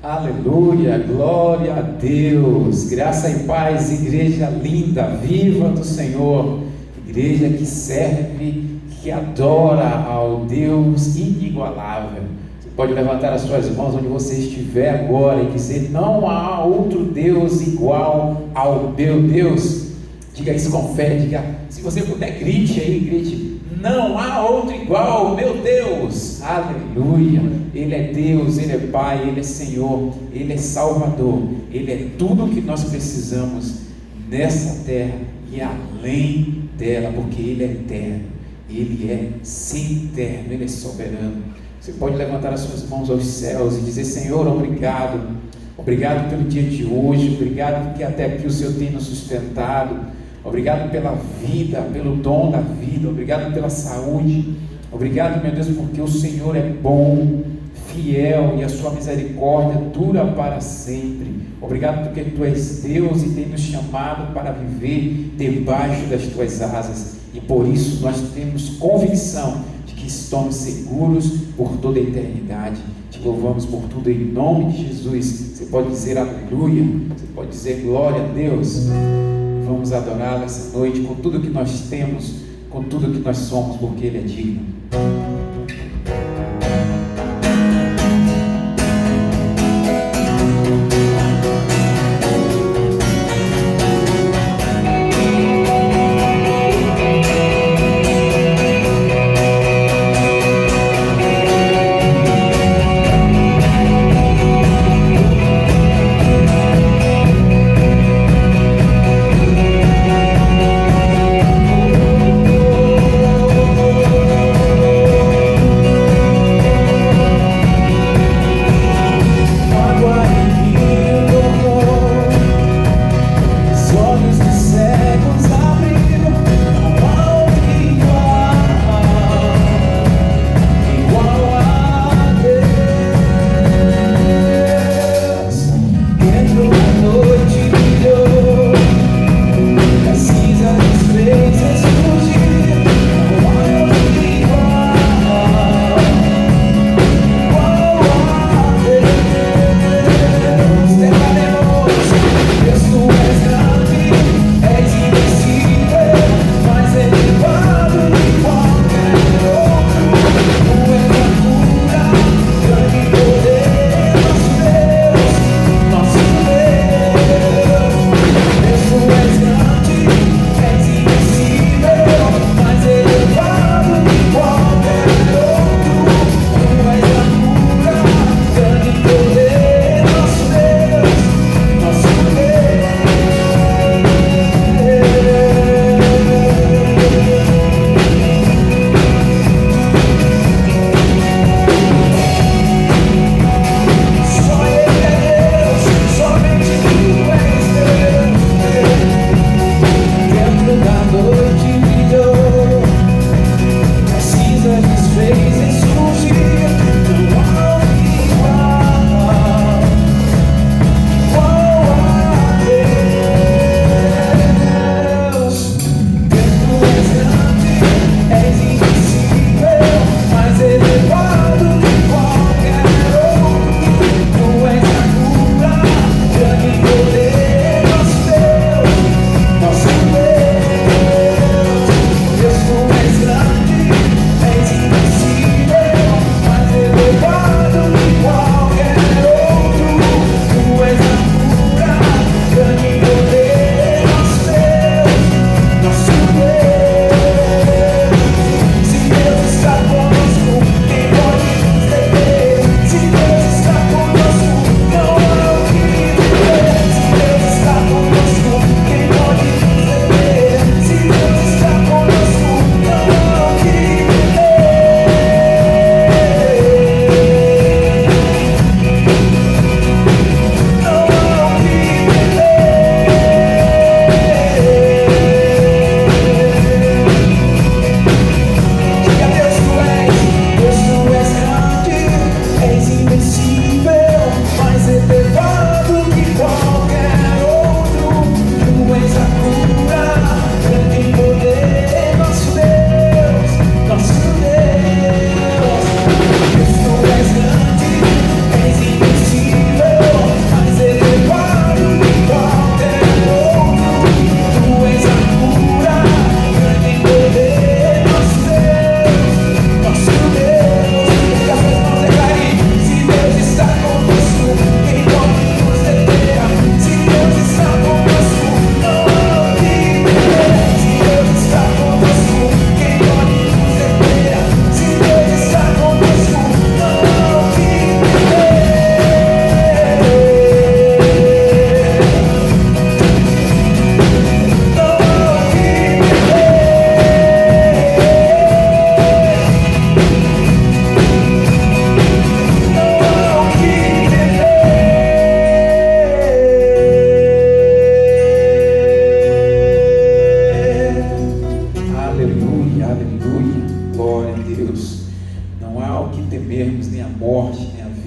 Aleluia, glória a Deus, graça e paz, igreja linda, viva do Senhor, igreja que serve, que adora ao Deus inigualável. Você pode levantar as suas mãos onde você estiver agora e dizer: não há outro Deus igual ao meu Deus. Diga isso com fé, diga, se você puder, grite aí, grite: não há outro igual ao meu Deus. Aleluia, Ele é Deus, Ele é Pai, Ele é Senhor, Ele é Salvador, Ele é tudo o que nós precisamos nessa terra e além dela, porque Ele é eterno, Ele é sempiterno, Ele é soberano. Você pode levantar as suas mãos aos céus e dizer: Senhor, obrigado, obrigado pelo dia de hoje, obrigado porque até aqui o Senhor tem nos sustentado. Obrigado pela vida, pelo dom da vida, obrigado pela saúde, obrigado, meu Deus, porque o Senhor é bom, fiel e a sua misericórdia dura para sempre. Obrigado porque Tu és Deus e tem nos chamado para viver debaixo das Tuas asas, e por isso nós temos convicção de que estamos seguros por toda a eternidade. Te louvamos por tudo em nome de Jesus. Você pode dizer aleluia, você pode dizer glória a Deus. Vamos adorá-lo essa noite com tudo que nós temos, com tudo que nós somos, porque Ele é digno.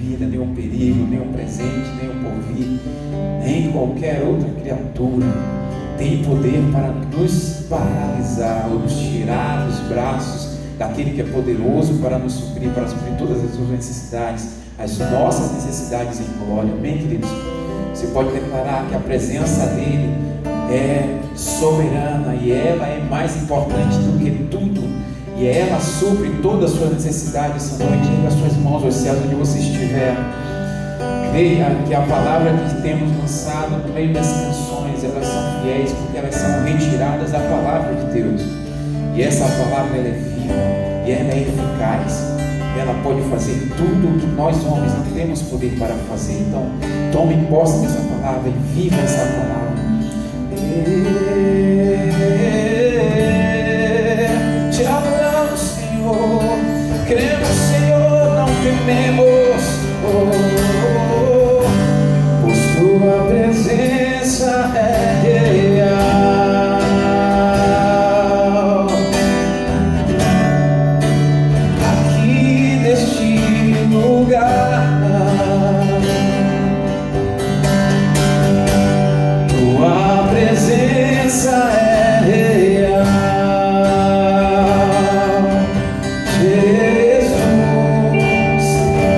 vida, nenhum perigo, nenhum presente, nenhum porvir, nem qualquer outra criatura tem poder para nos paralisar ou nos tirar dos braços daquele que é poderoso para nos suprir, para suprir todas as suas necessidades, as nossas necessidades em glória. Amém, queridos? Você pode declarar que a presença dele é soberana e ela é mais importante do que tudo, e ela supre todas as suas necessidades essa noite. Erga as suas mãos aos céus onde você estiver. Creia que a palavra que temos lançado no meio das canções, elas são fiéis, porque elas são retiradas da palavra de Deus, e essa palavra ela é viva e ela é eficaz. Ela pode fazer tudo o que nós homens não temos poder para fazer. Então tome posse dessa palavra e viva essa palavra. Te adoramos, Senhor, cremos, Senhor, não tememos, pois tua presença é real. Aqui neste lugar, tua presença é real. Jesus,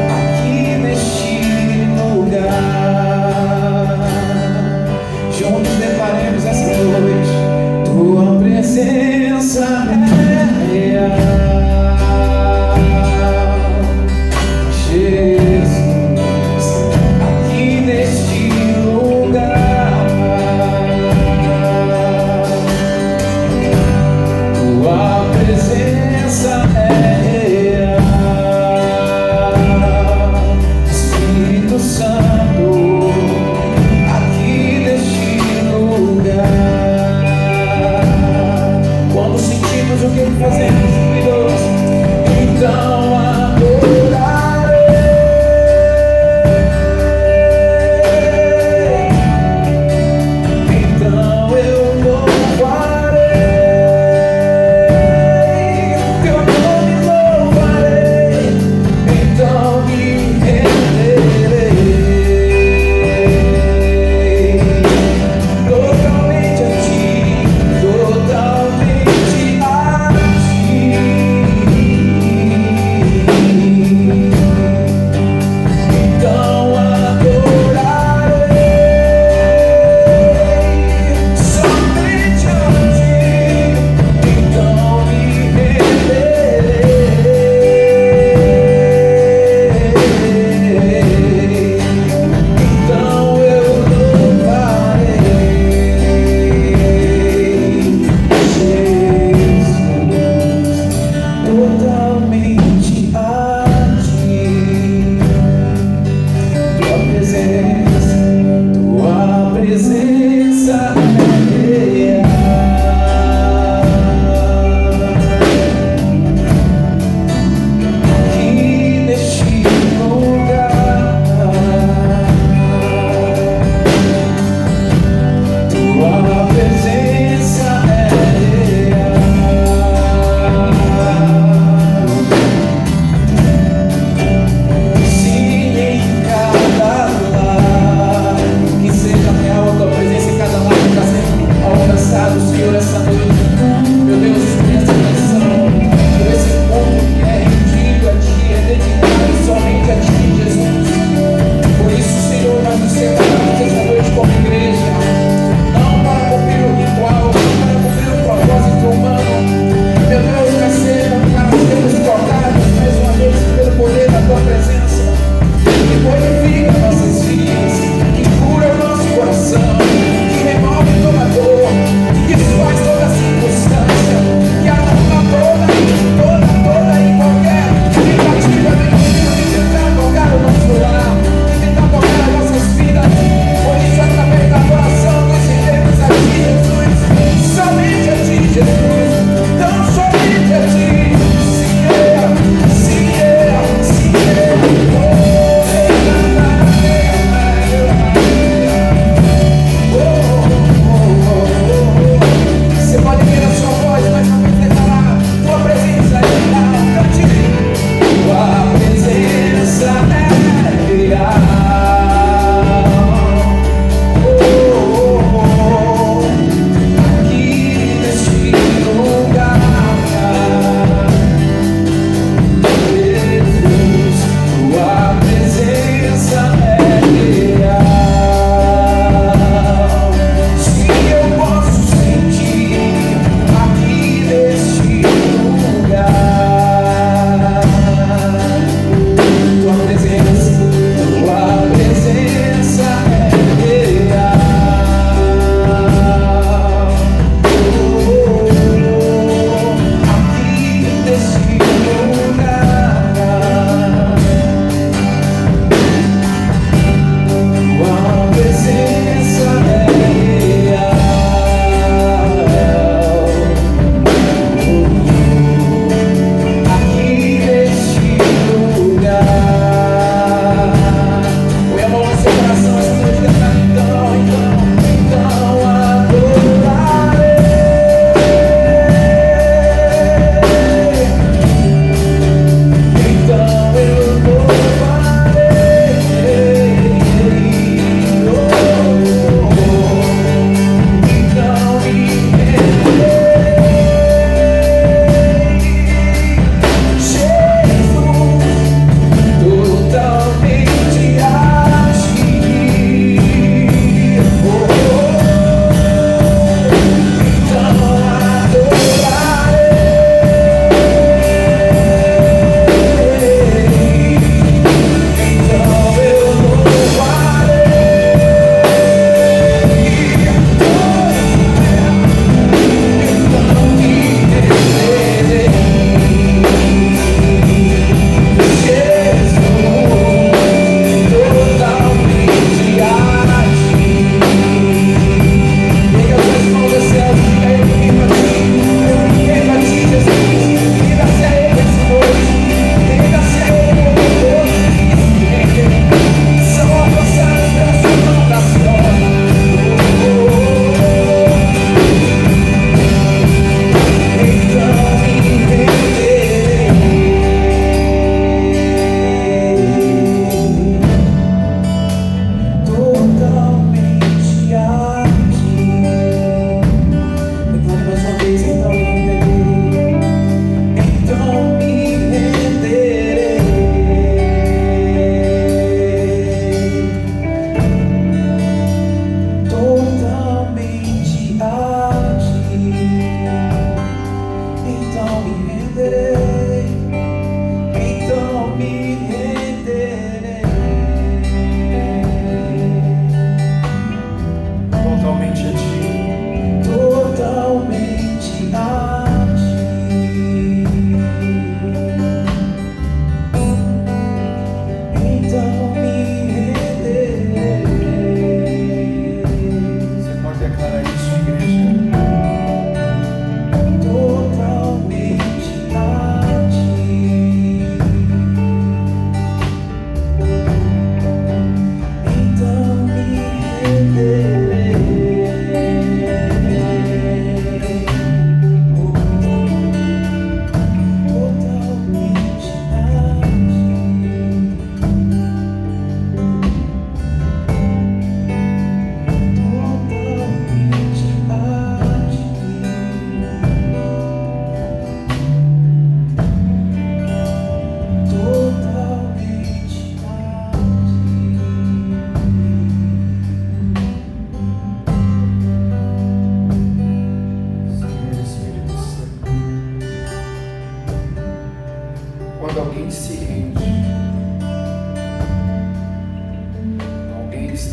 aqui neste lugar, juntos declaremos essa noite: tua presença é real. Jesus, aqui neste lugar,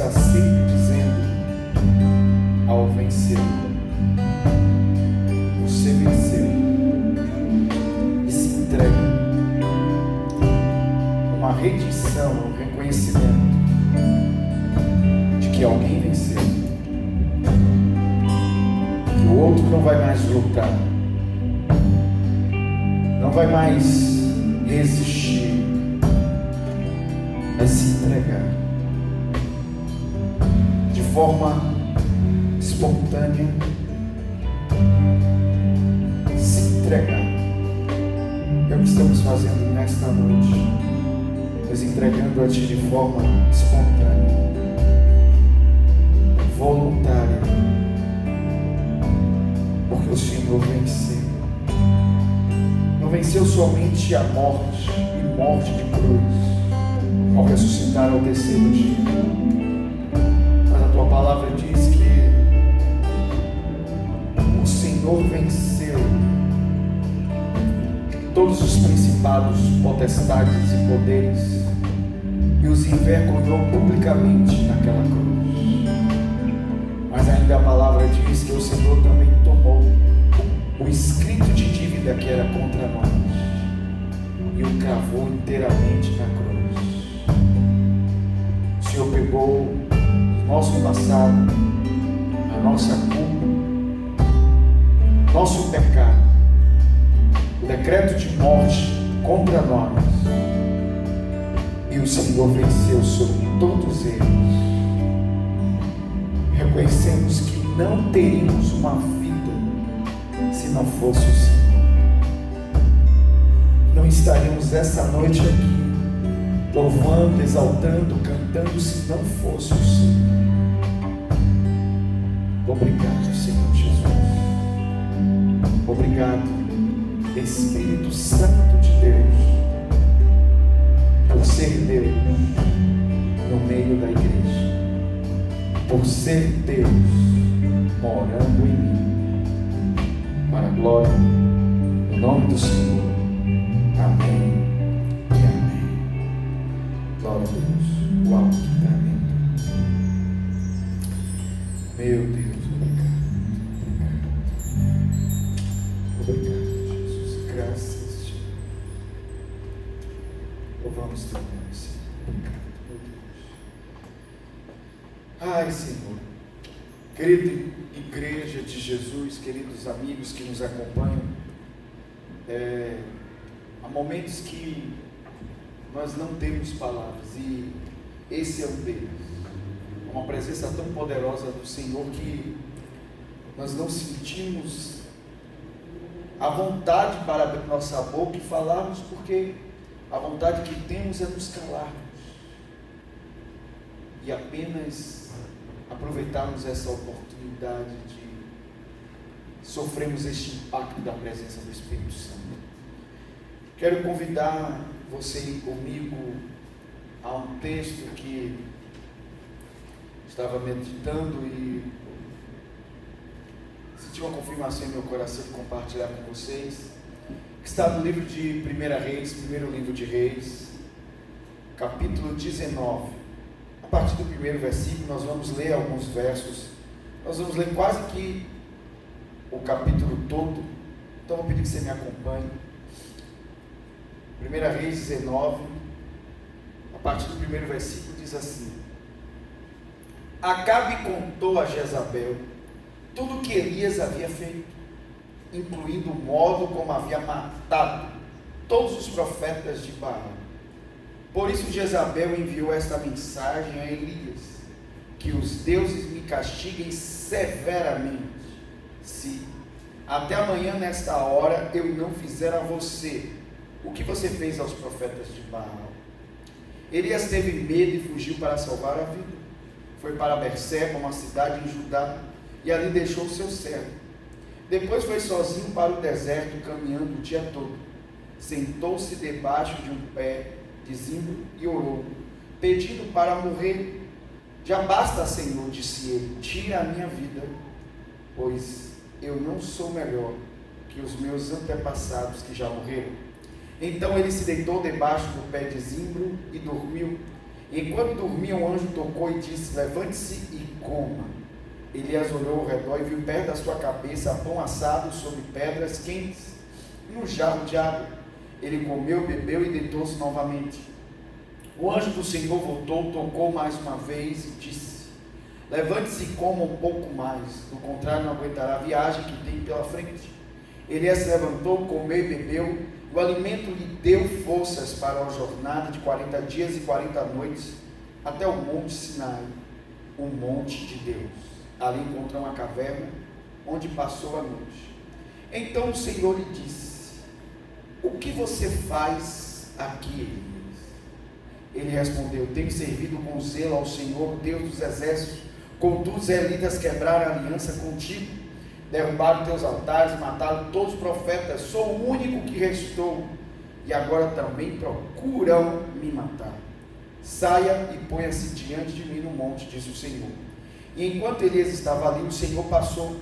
está sempre dizendo ao vencedor: você venceu. E se entrega. Uma rendição, um reconhecimento de que alguém venceu, que o outro não vai mais lutar, não vai mais resistir, mas se entregar de forma espontânea, se entregar. É o que estamos fazendo nesta noite, nos entregando a Ti de forma espontânea, voluntária, porque o Senhor venceu. Não venceu somente a morte, e morte de cruz, ao ressuscitar ao terceiro dia, mas a Tua palavra diz que o Senhor venceu todos os principados, potestades e poderes, e os envergonhou publicamente naquela cruz. Mas ainda a palavra diz que o Senhor também tomou o escrito de dívida que era contra nós e o cravou inteiramente na cruz. O Senhor pegou o nosso passado, a nossa culpa, nosso pecado, o decreto de morte contra nós, e o Senhor venceu sobre todos eles. Reconhecemos que não teríamos uma vida se não fosse o Senhor. Não estaríamos essa noite aqui louvando, exaltando, cantando se não fosse o Senhor. Obrigado, Senhor Jesus. Obrigado, Espírito Santo de Deus, por ser Deus no meio da igreja, por ser Deus morando em mim, para a glória do nome do Senhor. Amém e amém. Glória a Deus. O alto que está lindo. Meu Deus, obrigado. Obrigado, Jesus. Graças te louvamos teu nome, Senhor. Obrigado, meu Deus. Ai, Senhor. Querida igreja de Jesus, queridos amigos que nos acompanham, há momentos que nós não temos palavras, e esse é um deles. Uma presença tão poderosa do Senhor que nós não sentimos a vontade para abrir nossa boca e falarmos, porque a vontade que temos é nos calarmos e apenas aproveitarmos essa oportunidade de sofrermos este impacto da presença do Espírito Santo. Quero convidar você a ir comigo a um texto que estava meditando e senti uma confirmação em meu coração de compartilhar com vocês, que está no livro de 1 Reis, primeiro livro de Reis, capítulo 19. A partir do primeiro versículo, nós vamos ler alguns versos, nós vamos ler quase que o capítulo todo, então vou pedir que você me acompanhe. 1 Reis 19, a partir do primeiro versículo, diz assim: Acabe contou a Jezabel tudo o que Elias havia feito, incluindo o modo como havia matado todos os profetas de Baal. Por isso Jezabel enviou esta mensagem a Elias: que os deuses me castiguem severamente, se até amanhã nesta hora eu não fizer a você o que você fez aos profetas de Baal. Elias teve medo e fugiu para salvar a vida. Foi para Berseba, uma cidade em Judá, e ali deixou o seu servo. Depois foi sozinho para o deserto, caminhando o dia todo. Sentou-se debaixo de um pé de zimbro e orou, pedindo para morrer. Já basta, Senhor, disse ele, tira a minha vida, pois eu não sou melhor que os meus antepassados que já morreram. Então ele se deitou debaixo do pé de zimbro e dormiu. Enquanto dormia, um anjo tocou e disse: levante-se e coma. Elias olhou ao redor e viu perto da sua cabeça pão assado sobre pedras quentes e um jarro de água. Ele comeu, bebeu e deitou-se novamente. O anjo do Senhor voltou, tocou mais uma vez e disse: levante-se e coma um pouco mais, do contrário não aguentará a viagem que tem pela frente. Elias se levantou, comeu e bebeu. O alimento lhe deu forças para uma jornada de 40 dias e 40 noites até o monte Sinai, o monte de Deus. Ali encontrou uma caverna onde passou a noite. Então o Senhor lhe disse: o que você faz aqui, Elias? Ele respondeu: tenho servido com zelo ao Senhor, Deus dos exércitos. Contudo, os israelitas quebraram a aliança contigo, derrubaram teus altares, mataram todos os profetas. Sou o único que restou, e agora também procuram me matar. Saia e ponha-se diante de mim no monte, disse o Senhor. E enquanto Elias estava ali, o Senhor passou,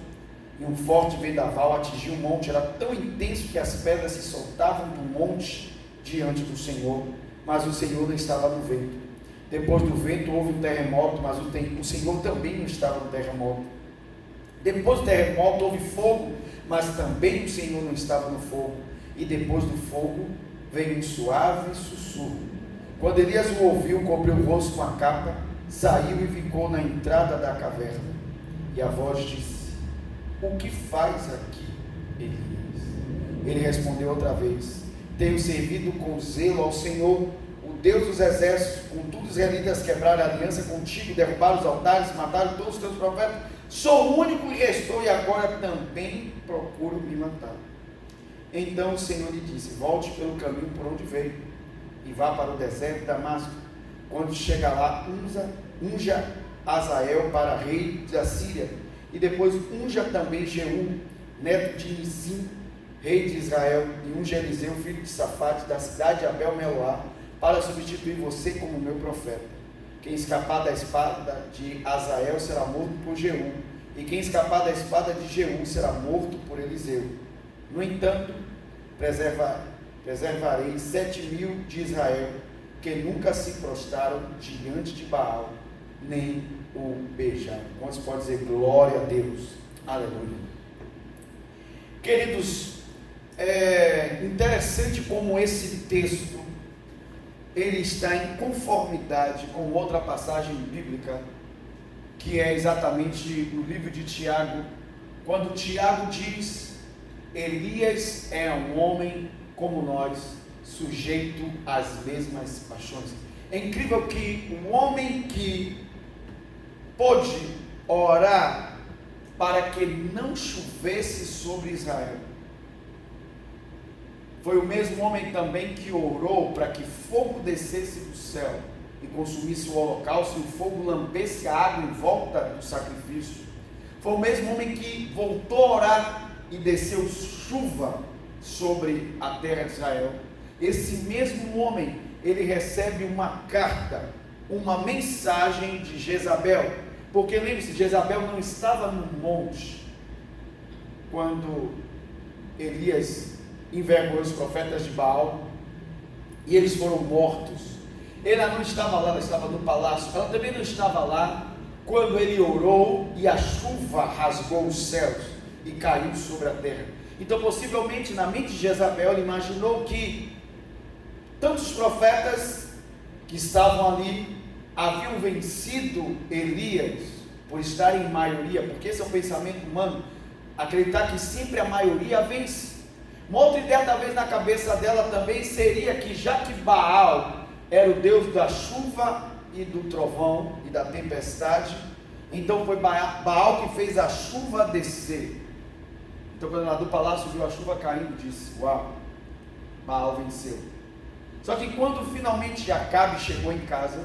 e um forte vendaval atingiu o monte. Era tão intenso que as pedras se soltavam do monte diante do Senhor, mas o Senhor não estava no vento. Depois do vento houve um terremoto, mas o Senhor também não estava no terremoto. Depois do terremoto houve fogo, mas também o Senhor não estava no fogo. E depois do fogo veio um suave sussurro. Quando Elias o ouviu, cobriu o rosto com a capa, saiu e ficou na entrada da caverna. E a voz disse: o que faz aqui, Elias? Ele respondeu outra vez: tenho servido com zelo ao Senhor, o Deus dos exércitos. Contudo, os israelitas quebraram a aliança contigo, derrubaram os altares, mataram todos os teus profetas. Sou o único que restou, e agora também procuro me matar. Então o Senhor lhe disse: volte pelo caminho por onde veio, e vá para o deserto de Damasco. Quando chegar lá, unja Azael para rei da Síria, e depois unja também Jeú, neto de Nissim, rei de Israel, e unja Eliseu, filho de Safate, da cidade de Abel-Meolá, para substituir você como meu profeta. Quem escapar da espada de Azael será morto por Jeú, e quem escapar da espada de Jeú será morto por Eliseu. No entanto, preservarei 7.000 de Israel, que nunca se prostraram diante de Baal, nem o beijaram. Quantos pode dizer glória a Deus? Aleluia. Queridos, é interessante como esse texto ele está em conformidade com outra passagem bíblica, que é exatamente no livro de Tiago, quando Tiago diz: Elias é um homem como nós, sujeito às mesmas paixões. É incrível que um homem que pôde orar para que não chovesse sobre Israel, foi o mesmo homem também que orou para que fogo descesse do céu e consumisse o holocausto, e o fogo lampesse a água em volta do sacrifício. Foi o mesmo homem que voltou a orar e desceu chuva sobre a terra de Israel. Esse mesmo homem, ele recebe uma carta, uma mensagem de Jezabel, porque lembre-se, Jezabel não estava no monte quando Elias envergonhou os profetas de Baal e eles foram mortos. Ela não estava lá, ela estava no palácio. Ela também não estava lá quando ele orou e a chuva rasgou os céus e caiu sobre a terra. Então, possivelmente, na mente de Jezabel, ele imaginou que tantos profetas que estavam ali haviam vencido Elias por estar em maioria, porque esse é o pensamento humano, acreditar que sempre a maioria vence. Uma outra ideia talvez na cabeça dela também seria que, já que Baal era o Deus da chuva e do trovão e da tempestade, então foi Baal que fez a chuva descer. Então, quando ela do palácio viu a chuva caindo, disse: uau, Baal venceu. Só que quando finalmente Acabe chegou em casa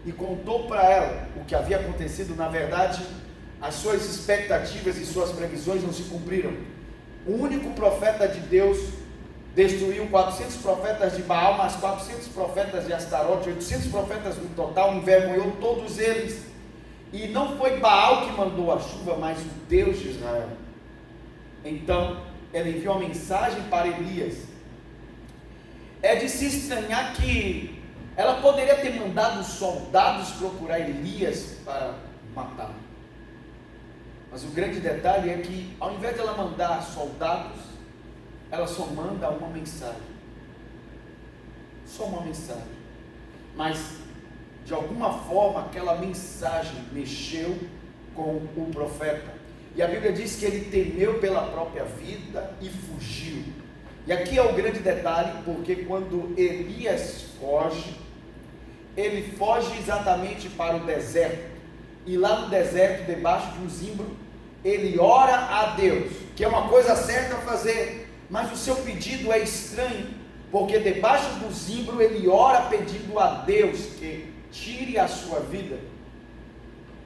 e contou para ela o que havia acontecido, na verdade, as suas expectativas e suas previsões não se cumpriram. O único profeta de Deus destruiu 400 profetas de Baal, mais 400 profetas de Astarote, 800 profetas no total, envergonhou todos eles. E não foi Baal que mandou a chuva, mas o Deus de Israel. Então, ela enviou uma mensagem para Elias. É de se estranhar que ela poderia ter mandado soldados procurar Elias para matá-lo. Mas o grande detalhe é que, ao invés de ela mandar soldados, ela só manda uma mensagem. Só uma mensagem. Mas, de alguma forma, aquela mensagem mexeu com o profeta. E a Bíblia diz que ele temeu pela própria vida e fugiu. E aqui é o grande detalhe, porque quando Elias foge, ele foge exatamente para o deserto. E lá no deserto, debaixo de um zimbro, ele ora a Deus, que é uma coisa certa a fazer, mas o seu pedido é estranho, porque debaixo do zimbro ele ora pedindo a Deus que tire a sua vida.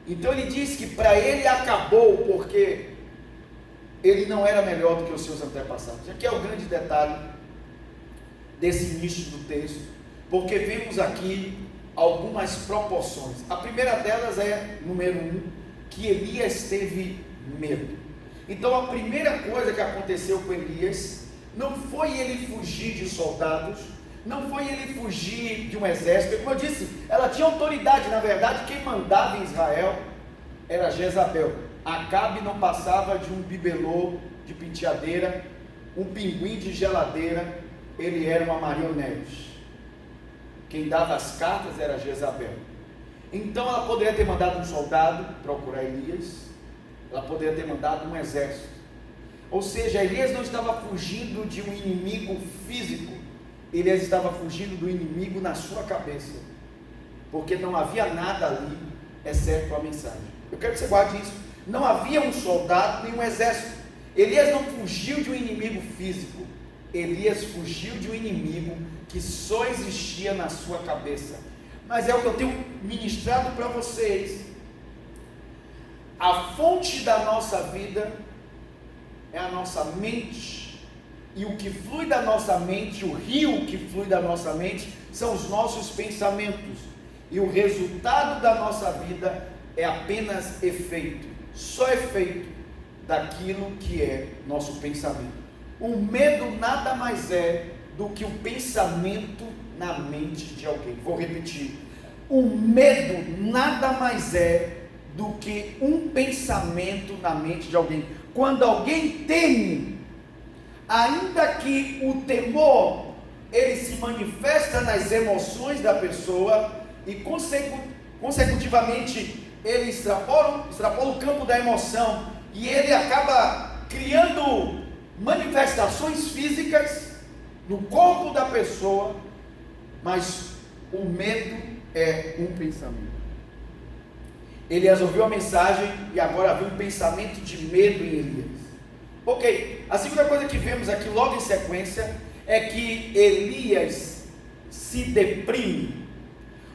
Então ele diz que para ele acabou, porque ele não era melhor do que os seus antepassados. Aqui é o grande detalhe desse início do texto, porque vemos aqui algumas proporções. A primeira delas é, número 1, que Elias teve medo. Então a primeira coisa que aconteceu com Elias não foi ele fugir de soldados, não foi ele fugir de um exército. Como eu disse, ela tinha autoridade. Na verdade, quem mandava em Israel era Jezabel. Acabe não passava de um bibelô de penteadeira, um pinguim de geladeira, ele era uma marionete. Quem dava as cartas era Jezabel. Então ela poderia ter mandado um soldado procurar Elias, ela poderia ter mandado um exército. Ou seja, Elias não estava fugindo de um inimigo físico, Elias estava fugindo do inimigo na sua cabeça, porque não havia nada ali, exceto a mensagem. Eu quero que você guarde isso. Não havia um soldado nem um exército. Elias não fugiu de um inimigo físico, Elias fugiu de um inimigo que só existia na sua cabeça. Mas é o que eu tenho ministrado para vocês. A fonte da nossa vida é a nossa mente, e o que flui da nossa mente, o rio que flui da nossa mente, são os nossos pensamentos, e o resultado da nossa vida é apenas efeito, só efeito daquilo que é nosso pensamento. O medo nada mais é do que o pensamento na mente de alguém. Vou repetir: o medo nada mais é do que um pensamento na mente de alguém. Quando alguém teme, ainda que o temor ele se manifesta nas emoções da pessoa e consecutivamente ele extrapola o campo da emoção e ele acaba criando manifestações físicas no corpo da pessoa, mas o medo é um pensamento. Elias ouviu a mensagem e agora havia um pensamento de medo em Elias. Ok, a segunda coisa que vemos aqui logo em sequência é que Elias se deprime.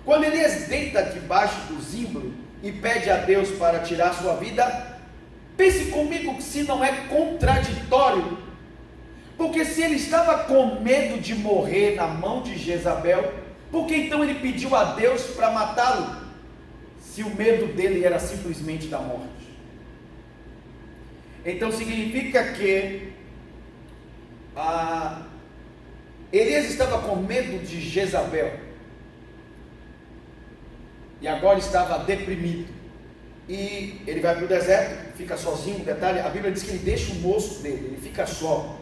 Quando Elias deita debaixo do zimbro e pede a Deus para tirar sua vida, pense comigo se não é contraditório, porque se ele estava com medo de morrer na mão de Jezabel, por que então ele pediu a Deus para matá-lo, se o medo dele era simplesmente da morte? Então significa que Elias estava com medo de Jezabel, e agora estava deprimido, e ele vai para o deserto, fica sozinho. Detalhe, a Bíblia diz que ele deixa o moço dele, ele fica só,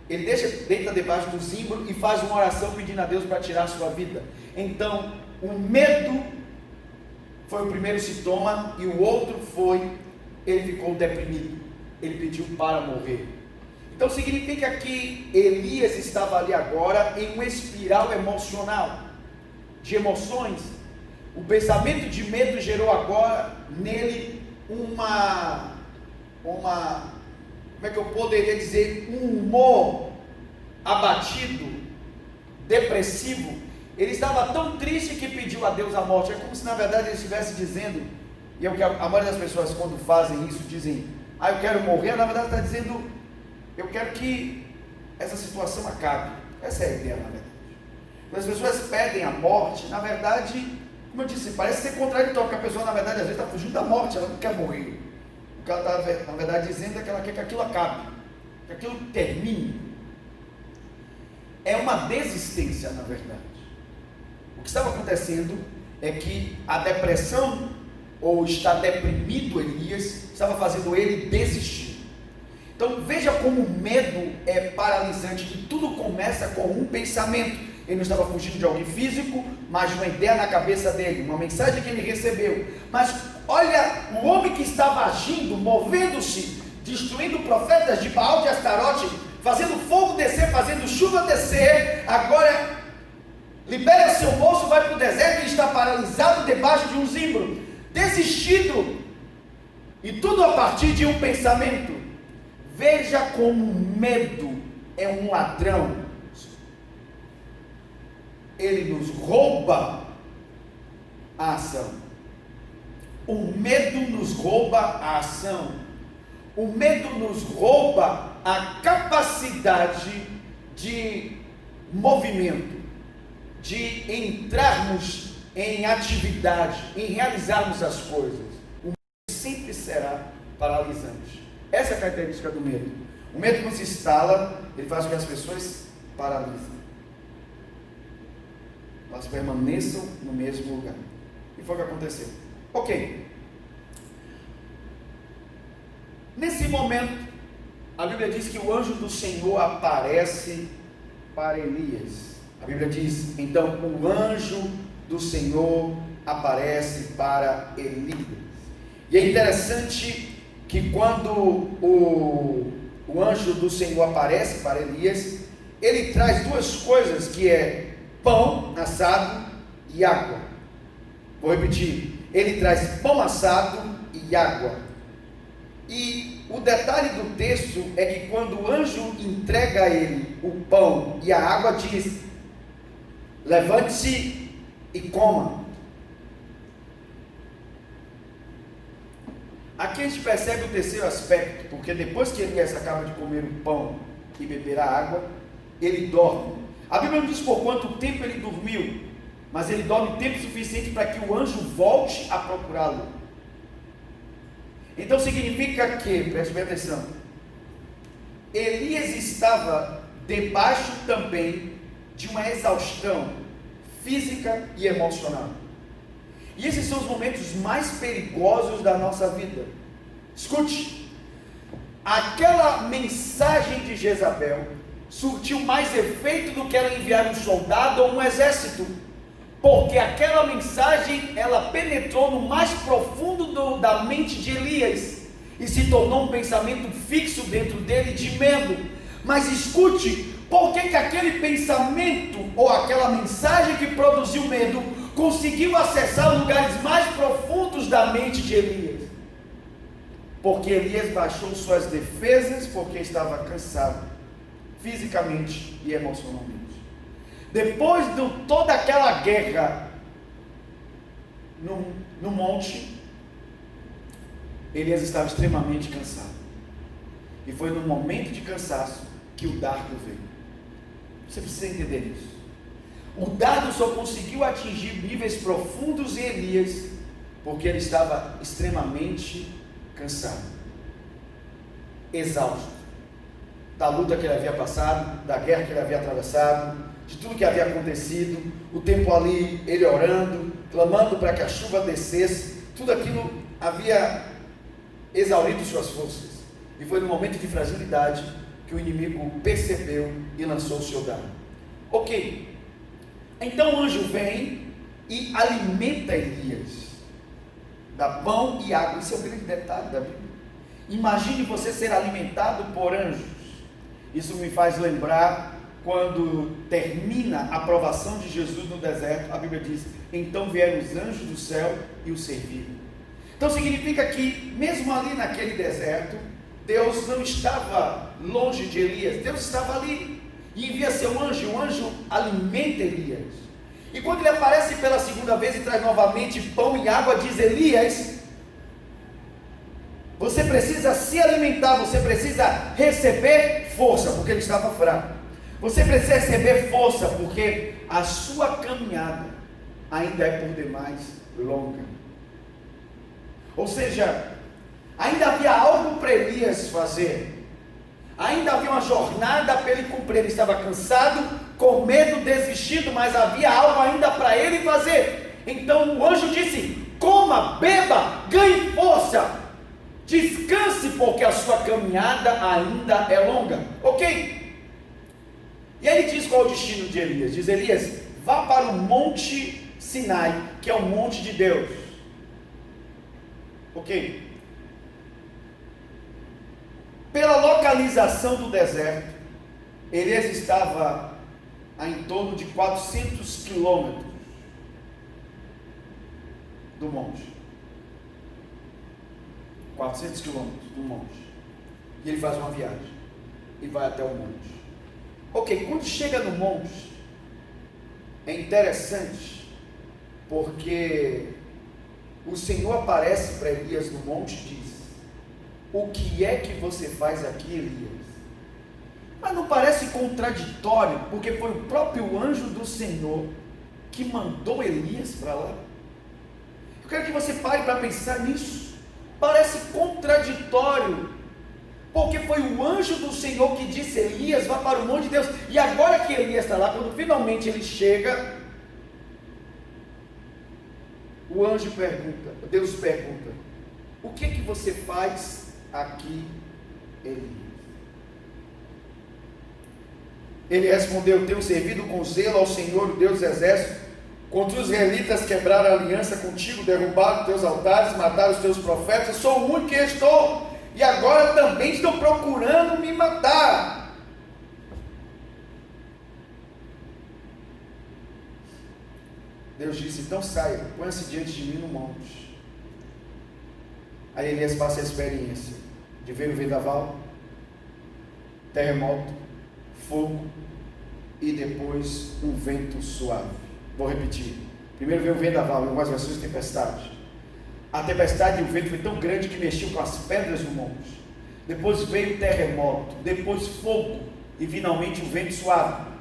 ele deita debaixo do zimbro e faz uma oração pedindo a Deus para tirar a sua vida. Então o medo foi o primeiro sintoma, e o outro foi, ele ficou deprimido, ele pediu para morrer. Então significa que Elias estava ali agora em uma espiral emocional, de emoções. O pensamento de medo gerou agora nele uma como é que eu poderia dizer, um humor abatido, depressivo. Ele estava tão triste que pediu a Deus a morte. É como se na verdade ele estivesse dizendo, e é o que a maioria das pessoas quando fazem isso dizem: eu quero morrer. Na verdade está dizendo: eu quero que essa situação acabe. Essa é a ideia, na verdade. Quando as pessoas pedem a morte, na verdade, como eu disse, parece ser contraditório, porque a pessoa na verdade às vezes está fugindo da morte, ela não quer morrer. O que ela está na verdade dizendo é que ela quer que aquilo acabe, que aquilo termine. É uma desistência, na verdade. O que estava acontecendo é que a depressão, ou estar deprimido Elias, estava fazendo ele desistir. Então veja como o medo é paralisante, que tudo começa com um pensamento. Ele não estava fugindo de alguém físico, mas de uma ideia na cabeça dele, uma mensagem que ele recebeu. Mas olha o homem que estava agindo, movendo-se, destruindo profetas de Baal de Astarote, fazendo fogo descer, fazendo chuva descer. Agora libera seu moço, vai para o deserto e está paralisado debaixo de um zimbro, desistido, e tudo a partir de um pensamento. Veja como o medo é um ladrão. Ele nos rouba a ação. O medo nos rouba a ação. O medo nos rouba a capacidade de movimento, de entrarmos em atividade, em realizarmos as coisas. O medo sempre será paralisante. Essa é a característica do medo. O medo, quando se instala, ele faz com que as pessoas paralisem, elas permaneçam no mesmo lugar. E foi o que aconteceu. Ok. Nesse momento, a Bíblia diz que o anjo do Senhor aparece para Elias. A Bíblia diz, então, o anjo do Senhor aparece para Elias. E é interessante que quando o anjo do Senhor aparece para Elias, ele traz duas coisas, que é pão assado e água. Vou repetir, ele traz pão assado e água. E o detalhe do texto é que quando o anjo entrega a ele o pão e a água, diz: levante-se e coma. Aqui a gente percebe o terceiro aspecto, porque depois que Elias acaba de comer o pão e beber a água, ele dorme. A Bíblia não diz por quanto tempo ele dormiu, mas ele dorme tempo suficiente para que o anjo volte a procurá-lo. Então significa que, preste bem atenção, Elias estava debaixo também de uma exaustão física e emocional. E esses são os momentos mais perigosos da nossa vida. Escute, aquela mensagem de Jezabel surtiu mais efeito do que ela enviar um soldado ou um exército, porque aquela mensagem, ela penetrou no mais profundo da mente de Elias, e se tornou um pensamento fixo dentro dele de medo. Mas escute, por que aquele pensamento, ou aquela mensagem que produziu medo, conseguiu acessar lugares mais profundos da mente de Elias? Porque Elias baixou suas defesas, porque estava cansado, fisicamente e emocionalmente. Depois de toda aquela guerra no monte, Elias estava extremamente cansado, e foi no momento de cansaço que o dardo veio. Você precisa entender isso. O dardo só conseguiu atingir níveis profundos em Elias porque ele estava extremamente cansado, exausto da luta que ele havia passado, da guerra que ele havia atravessado, de tudo que havia acontecido, o tempo ali, ele orando, clamando para que a chuva descesse, tudo aquilo havia exaurido suas forças, e foi no momento de fragilidade que o inimigo percebeu e lançou o seu dardo. Ok, então o anjo vem e alimenta Elias, dá pão e água. Isso é o grande detalhe da Bíblia. Imagine você ser alimentado por anjos. Isso me faz lembrar quando termina a provação de Jesus no deserto. A Bíblia diz: então vieram os anjos do céu e o serviram. Então significa que mesmo ali naquele deserto, Deus não estava longe de Elias, Deus estava ali e envia seu anjo, e o anjo alimenta Elias. E quando ele aparece pela segunda vez e traz novamente pão e água, diz: Elias, você precisa se alimentar, você precisa receber força, porque ele estava fraco. Você precisa receber força, porque a sua caminhada ainda é por demais longa. Ou seja, ainda havia algo para Elias fazer, ainda havia uma jornada para ele cumprir. Ele estava cansado, com medo, desistindo, mas havia algo ainda para ele fazer. Então o anjo disse: coma, beba, ganhe força, descanse, porque a sua caminhada ainda é longa. Ok? E aí ele diz qual é o destino de Elias. Diz: Elias, vá para o monte Sinai, que é o monte de Deus. Ok? Pela localização do deserto, Elias estava a em torno de 400 quilômetros do monte. 400 quilômetros do monte. E ele faz uma viagem e vai até o monte. Ok, quando chega no monte, é interessante, porque o Senhor aparece para Elias no monte e diz: o que é que você faz aqui, Elias? Mas não parece contraditório, porque foi o próprio anjo do Senhor que mandou Elias para lá? Eu quero que você pare para pensar nisso. Parece contraditório, porque foi o anjo do Senhor que disse: Elias, vá para o monte de Deus. E agora que Elias está lá, quando finalmente ele chega, o anjo pergunta, Deus pergunta: o que é que você faz aqui, Elias? Ele respondeu: tenho servido com zelo ao Senhor, o Deus dos exércitos. Contra os israelitas quebraram a aliança contigo, derrubaram teus altares, mataram os teus profetas. Eu sou o único que estou, e agora também estão procurando me matar. Deus disse: então saia, põe-se diante de mim no monte. Aí Elias passa a experiência de ver o vendaval, terremoto, fogo e depois um vento suave. Vou repetir. Primeiro veio o vendaval, em algumas versões tempestade. A tempestade e o vento foi tão grande que mexeu com as pedras do monte. Depois veio o terremoto, depois fogo e finalmente o vento suave.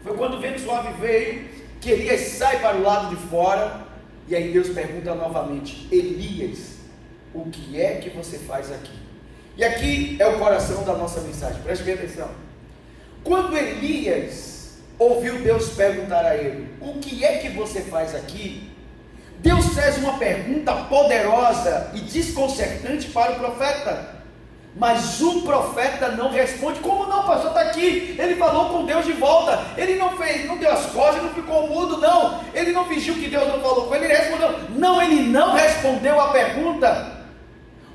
Foi quando o vento suave veio que Elias sai para o lado de fora, e aí Deus pergunta novamente: Elias, o que é que você faz aqui? E aqui é o coração da nossa mensagem, preste bem atenção. Quando Elias ouviu Deus perguntar a ele: o que é que você faz aqui? Deus faz uma pergunta poderosa e desconcertante para o profeta, mas o profeta não responde. Como não, pastor? Está aqui, ele falou com Deus de volta, ele não fez, não deu as costas, não ficou mudo, não, ele não fingiu que Deus não falou com ele, ele respondeu. Não, ele não respondeu a pergunta.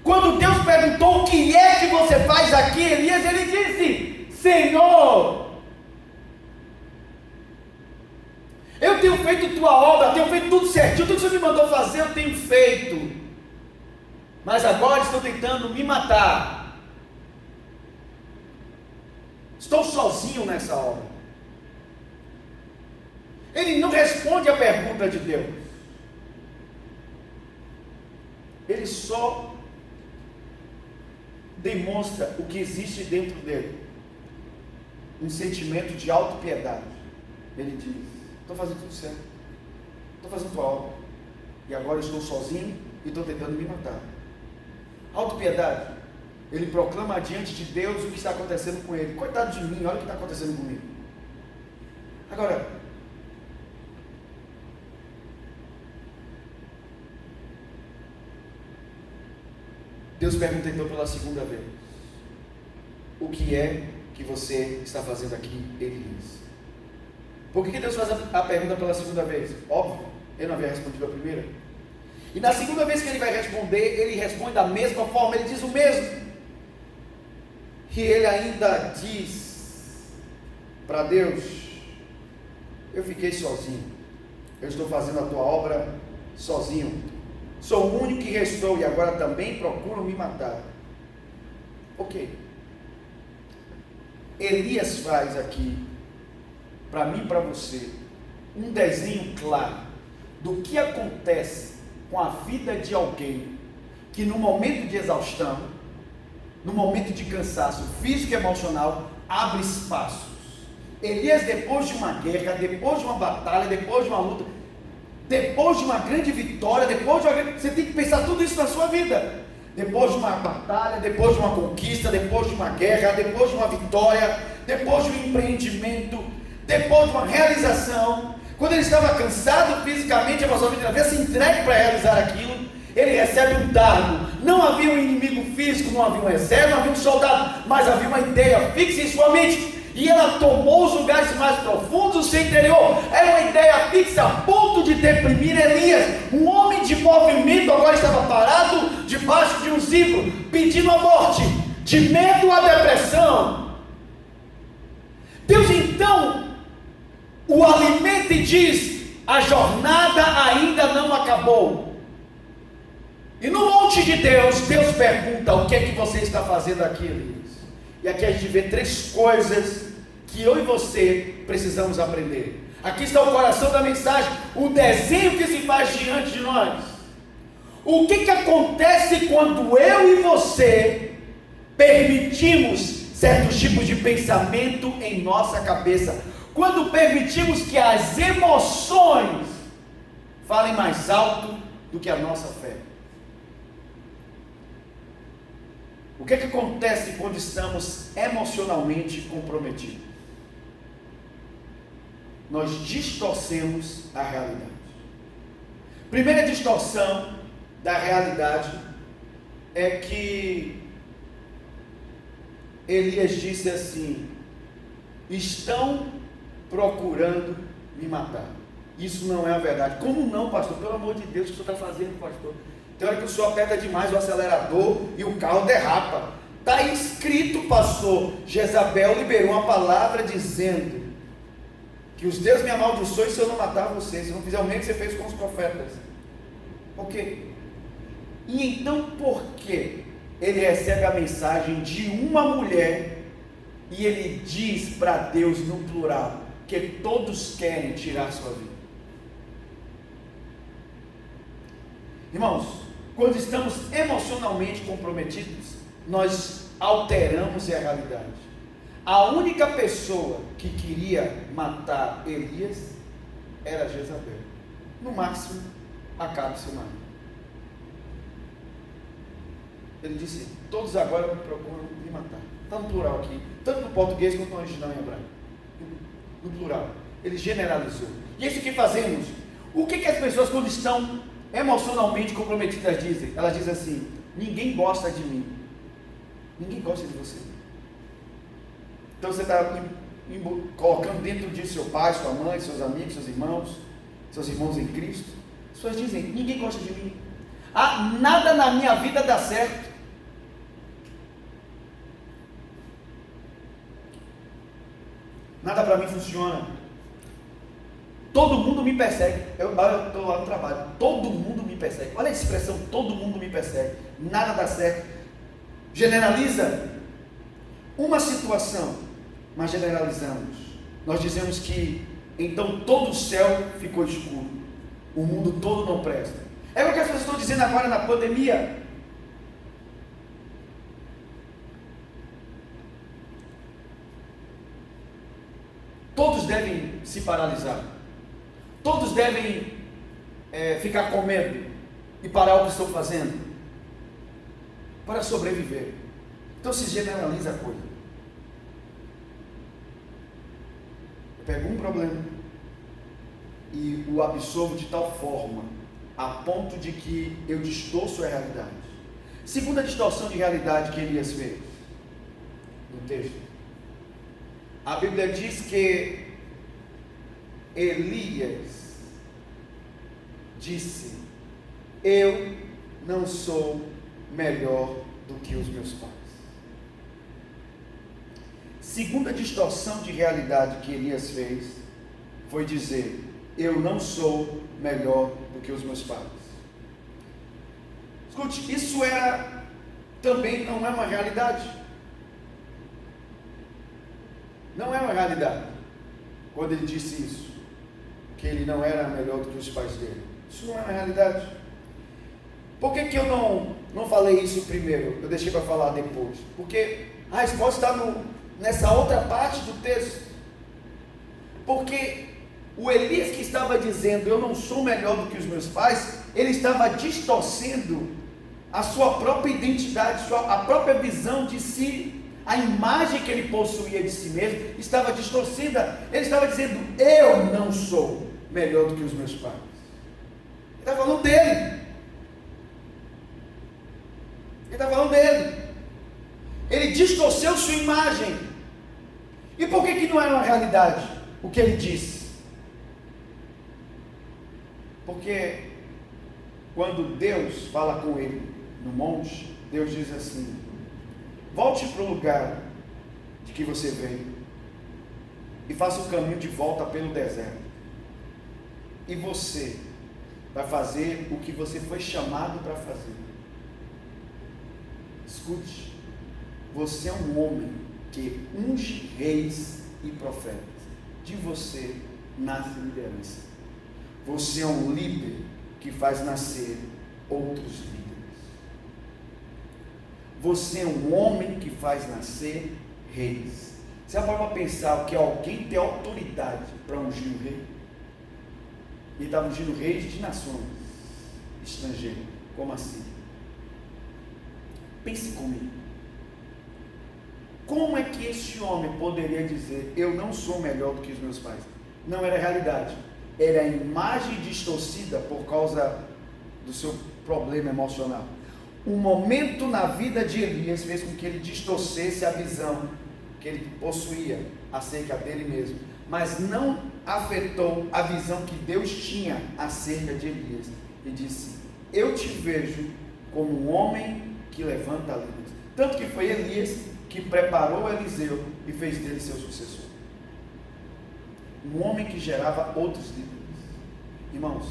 Quando Deus perguntou: o que é que você faz aqui, Elias? Ele disse: Senhor, eu tenho feito tua obra, tenho feito tudo certinho, tudo que você me mandou fazer eu tenho feito, mas agora estão tentando me matar, estou sozinho nessa obra. Ele não responde a pergunta de Deus, ele só demonstra o que existe dentro dele, um sentimento de autopiedade. Ele diz: estou fazendo tudo certo, estou fazendo tua obra, e agora estou sozinho e estou tentando me matar. Autopiedade. Ele proclama diante de Deus o que está acontecendo com ele. Coitado de mim, olha o que está acontecendo comigo. Agora, Deus pergunta então pela segunda vez: o que é que você está fazendo aqui, Elias? Por que Deus faz a pergunta pela segunda vez? Óbvio, ele não havia respondido a primeira. E na segunda vez que ele vai responder, ele responde da mesma forma, ele diz o mesmo. E ele ainda diz para Deus: eu fiquei sozinho, eu estou fazendo a tua obra sozinho, sou o único que restou e agora também procuram me matar. Ok, Elias faz aqui, para mim e para você, um desenho claro do que acontece com a vida de alguém que no momento de exaustão, no momento de cansaço físico e emocional, abre espaços. Elias, depois de uma guerra, depois de uma batalha, depois de uma luta, depois de uma grande vitória, você tem que pensar tudo isso na sua vida. Depois de uma batalha, depois de uma conquista, depois de uma guerra, depois de uma vitória, depois de um empreendimento, depois de uma realização, quando ele estava cansado fisicamente, emocionalmente, ele havia se entregue para realizar aquilo, ele recebe um dardo. Não havia um inimigo físico, não havia um exército, não havia um soldado, mas havia uma ideia fixa em sua mente, e ela tomou os lugares mais profundos do seu interior. Era uma ideia fixa a ponto de deprimir Elias. Um homem de movimento agora estava parado debaixo de um zimbro, pedindo a morte, de medo à depressão. Deus então o alimenta e diz: a jornada ainda não acabou. E no monte de Deus, Deus pergunta: o que é que você está fazendo aqui, Elias? E aqui a gente vê 3 coisas que eu e você precisamos aprender. Aqui está o coração da mensagem, o desenho que se faz diante de nós. O que acontece quando eu e você permitimos certos tipos de pensamento em nossa cabeça? Quando permitimos que as emoções falem mais alto do que a nossa fé? O que acontece quando estamos emocionalmente comprometidos? Nós distorcemos a realidade. Primeira distorção da realidade é que Elias disse assim: estão procurando me matar. Isso não é a verdade. Como não, pastor? Pelo amor de Deus, o que o senhor está fazendo, pastor? Tem hora que o senhor aperta demais o acelerador e o carro derrapa. Está escrito, pastor, Jezabel liberou uma palavra dizendo que os deuses me amaldiçoam se eu não matar você, se eu não fizer o mesmo que você fez com os profetas. Por quê? E então por que ele recebe a mensagem de uma mulher e ele diz para Deus no plural que todos querem tirar sua vida? Irmãos, quando estamos emocionalmente comprometidos, nós alteramos a realidade. A única pessoa que queria matar Elias era Jezabel. No máximo, Acabe, seu marido. Ele disse: todos agora me procuram me matar. Está no plural aqui, tanto no português quanto no original em hebraico. No plural. Ele generalizou. E é isso que fazemos. O que as pessoas, quando estão emocionalmente comprometidas, dizem? Elas dizem assim: ninguém gosta de mim, ninguém gosta de você. Então você está colocando dentro disso seu pai, sua mãe, seus amigos, seus irmãos em Cristo. As pessoas dizem: ninguém gosta de mim, nada na minha vida dá certo. Nada para mim funciona. Todo mundo me persegue. Eu estou lá no trabalho. Todo mundo me persegue. Olha a expressão: todo mundo me persegue. Nada dá certo. Generaliza uma situação, mas generalizamos. Nós dizemos que então todo o céu ficou escuro. O mundo todo não presta. É o que as pessoas estão dizendo agora na pandemia. Todos devem se paralisar. Todos devem ficar com medo e parar o que estão fazendo para sobreviver. Então se generaliza a coisa. Eu pego um problema e o absorvo de tal forma a ponto de que eu distorço a realidade. Segunda distorção de realidade que Elias fez no texto. A Bíblia diz que Elias disse: eu não sou melhor do que os meus pais. Segunda distorção de realidade que Elias fez foi dizer: eu não sou melhor do que os meus pais. Escute, isso também não é uma realidade. Não é uma realidade. Quando ele disse isso, que ele não era melhor do que os pais dele, isso não é uma realidade. Por que eu não falei isso primeiro? Eu deixei para falar depois. Porque a resposta está nessa outra parte do texto. Porque o Elias que estava dizendo: eu não sou melhor do que os meus pais, ele estava distorcendo a sua própria identidade, a própria visão de si. a imagem que ele possuía de si mesmo estava distorcida. Ele estava dizendo: eu não sou melhor do que os meus pais. Ele está falando dele. Ele está falando dele. Ele distorceu sua imagem. E por que não era uma realidade o que ele disse? Porque quando Deus fala com ele no monte, Deus diz assim: volte para o lugar de que você veio e faça o caminho de volta pelo deserto, e você vai fazer o que você foi chamado para fazer. Escute, você é um homem que unge reis e profetas. De você nasce liderança. Você é um líder que faz nascer outros líderes. Você é um homem que faz nascer reis. Você já parou para pensar que alguém tem autoridade para ungir um rei? Ele estava ungindo reis de nações estrangeiras, como assim? Pense comigo. Como é que esse homem poderia dizer: eu não sou melhor do que os meus pais? Não era realidade, era a imagem distorcida por causa do seu problema emocional. Um momento na vida de Elias fez com que ele distorcesse a visão que ele possuía acerca dele mesmo, mas não afetou a visão que Deus tinha acerca de Elias. E disse: eu te vejo como um homem que levanta líderes. Tanto que foi Elias que preparou Eliseu e fez dele seu sucessor. Um homem que gerava outros líderes. Irmãos,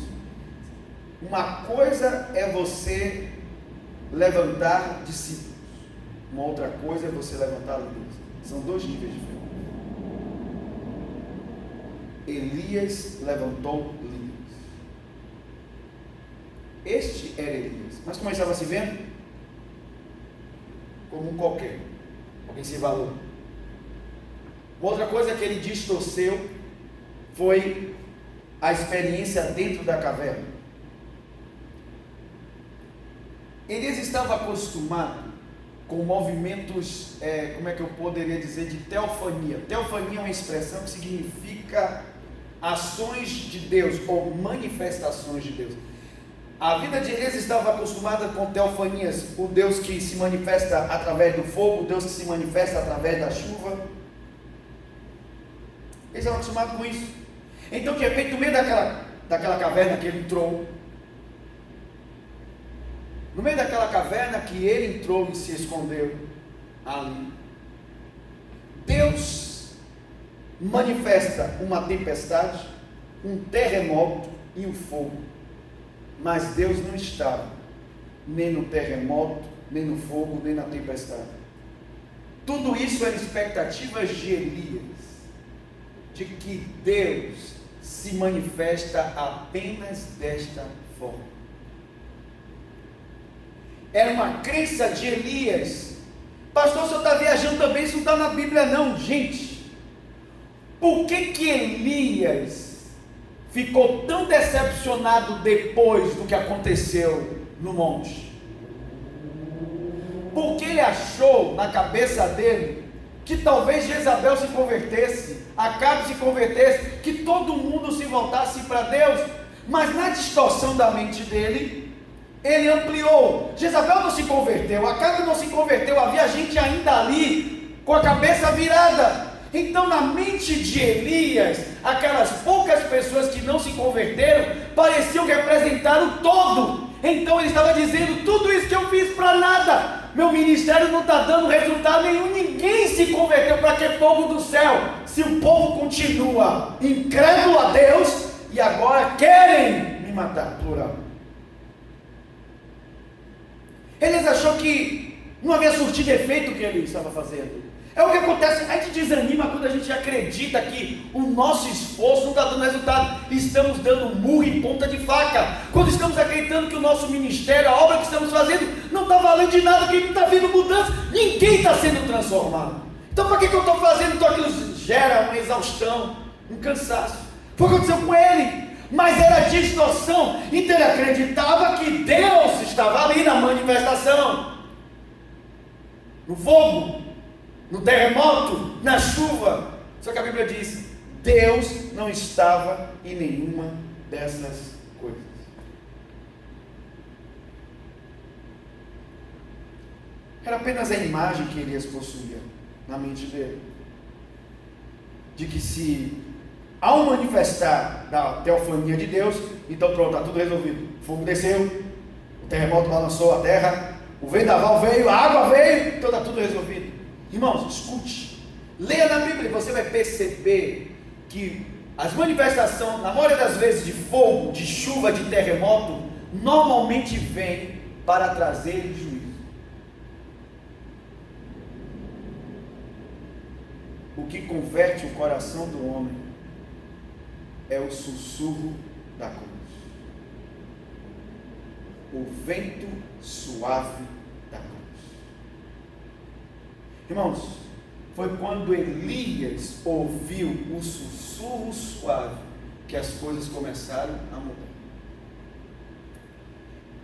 uma coisa é você levantar discípulos, uma outra coisa é você levantar líderes. São dois níveis diferentes. Elias levantou líderes. Este era Elias. Mas como ele estava se vendo? Como um qualquer, alguém sem valor. Outra coisa que ele distorceu foi a experiência dentro da caverna. Elias estava acostumado com movimentos, como é que eu poderia dizer, de teofania. Teofania é uma expressão que significa ações de Deus ou manifestações de Deus. A vida de Elias estava acostumada com teofanias, o Deus que se manifesta através do fogo, o Deus que se manifesta através da chuva. Ele estava acostumado com isso. Então, de repente, no meio daquela caverna que ele entrou, no meio daquela caverna que ele entrou e se escondeu ali, Deus manifesta uma tempestade, um terremoto e um fogo. Mas Deus não estava nem no terremoto, nem no fogo, nem na tempestade. Tudo isso eram expectativas de Elias, de que Deus se manifesta apenas desta forma. Era uma crença de Elias. Pastor, o senhor está viajando também, isso não está na Bíblia não, gente. Por que Elias ficou tão decepcionado depois do que aconteceu no monte? Porque ele achou na cabeça dele que talvez Jezabel se convertesse, Acabe se convertesse, que todo mundo se voltasse para Deus. Mas na distorção da mente dele, ele ampliou. Jezabel não se converteu, Acabe não se converteu, havia gente ainda ali com a cabeça virada. Então, na mente de Elias, aquelas poucas pessoas que não se converteram pareciam representar o todo. Então ele estava dizendo: tudo isso que eu fiz para nada, meu ministério não está dando resultado nenhum, ninguém se converteu. Para que fogo do céu, se o povo continua incrédulo a Deus e agora querem me matar? Plural. Elias achou que não havia surtido efeito o que ele estava fazendo. É o que acontece, a gente desanima quando a gente acredita que o nosso esforço não está dando resultado. Estamos dando murro em ponta de faca. Quando estamos acreditando que o nosso ministério, a obra que estamos fazendo, não está valendo de nada, que não está vindo mudança, ninguém está sendo transformado. Então para que eu estou fazendo? Então aquilo gera uma exaustão, um cansaço. Foi o que aconteceu com ele. Mas era distorção. Então ele acreditava que Deus estava ali na manifestação, no fogo, no terremoto, na chuva. Só que a Bíblia diz: Deus não estava em nenhuma dessas coisas. Era apenas a imagem que Elias possuía na mente dele, de que se ao manifestar da teofania de Deus, então pronto, está tudo resolvido. O fogo desceu, o terremoto balançou a terra, o vendaval veio, a água veio, então está tudo resolvido. Irmãos, escute, leia na Bíblia e você vai perceber que as manifestações, na maioria das vezes, de fogo, de chuva, de terremoto, normalmente vêm para trazer juízo. O que converte o coração do homem é o sussurro da cruz, o vento suave da cruz. Irmãos, foi quando Elias ouviu o sussurro suave que as coisas começaram a mudar.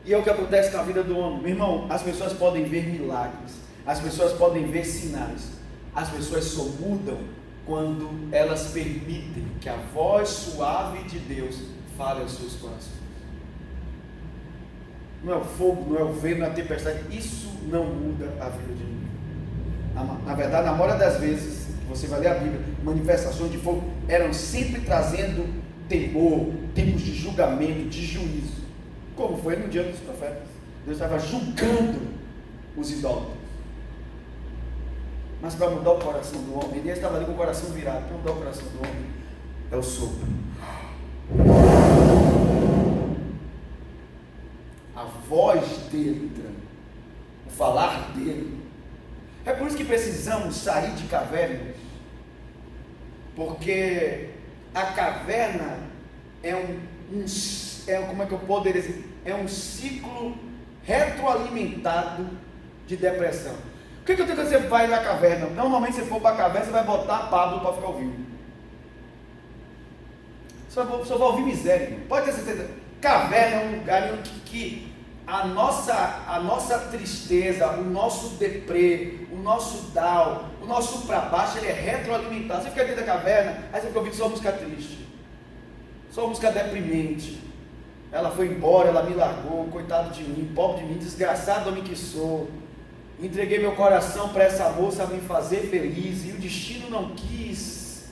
E é o que acontece na vida do homem. Meu irmão, as pessoas podem ver milagres, as pessoas podem ver sinais, as pessoas só mudam quando elas permitem que a voz suave de Deus fale aos seus corações. Não é o fogo, não é o vento, não é a tempestade, isso não muda a vida de ninguém. Na verdade, na maioria das vezes que você vai ler a Bíblia, manifestações de fogo eram sempre trazendo temor, tempos de julgamento, de juízo, como foi no dia dos profetas. Deus estava julgando os idólatras. Mas para mudar o coração do homem, Elias estava ali com o coração virado. Para mudar o coração do homem é o sopro. A voz dele entrando, o falar dele. É por isso que precisamos sair de cavernas, porque a caverna como é que eu poderia dizer? É um ciclo retroalimentado de depressão. O que eu tenho que você vai na caverna? Normalmente, se for para a caverna, você vai botar Pablo para ficar ouvindo. Só vai ouvir miséria, irmão. Pode ter certeza. Caverna é um lugar em que a nossa tristeza, o nosso deprê, o nosso down, o nosso para baixo, ele é retroalimentado. Você fica dentro da caverna, aí você fica ouvindo só música triste, só música deprimente. Ela foi embora, ela me largou, coitado de mim, pobre de mim, desgraçado homem que sou. Entreguei meu coração para essa moça me fazer feliz e o destino não quis.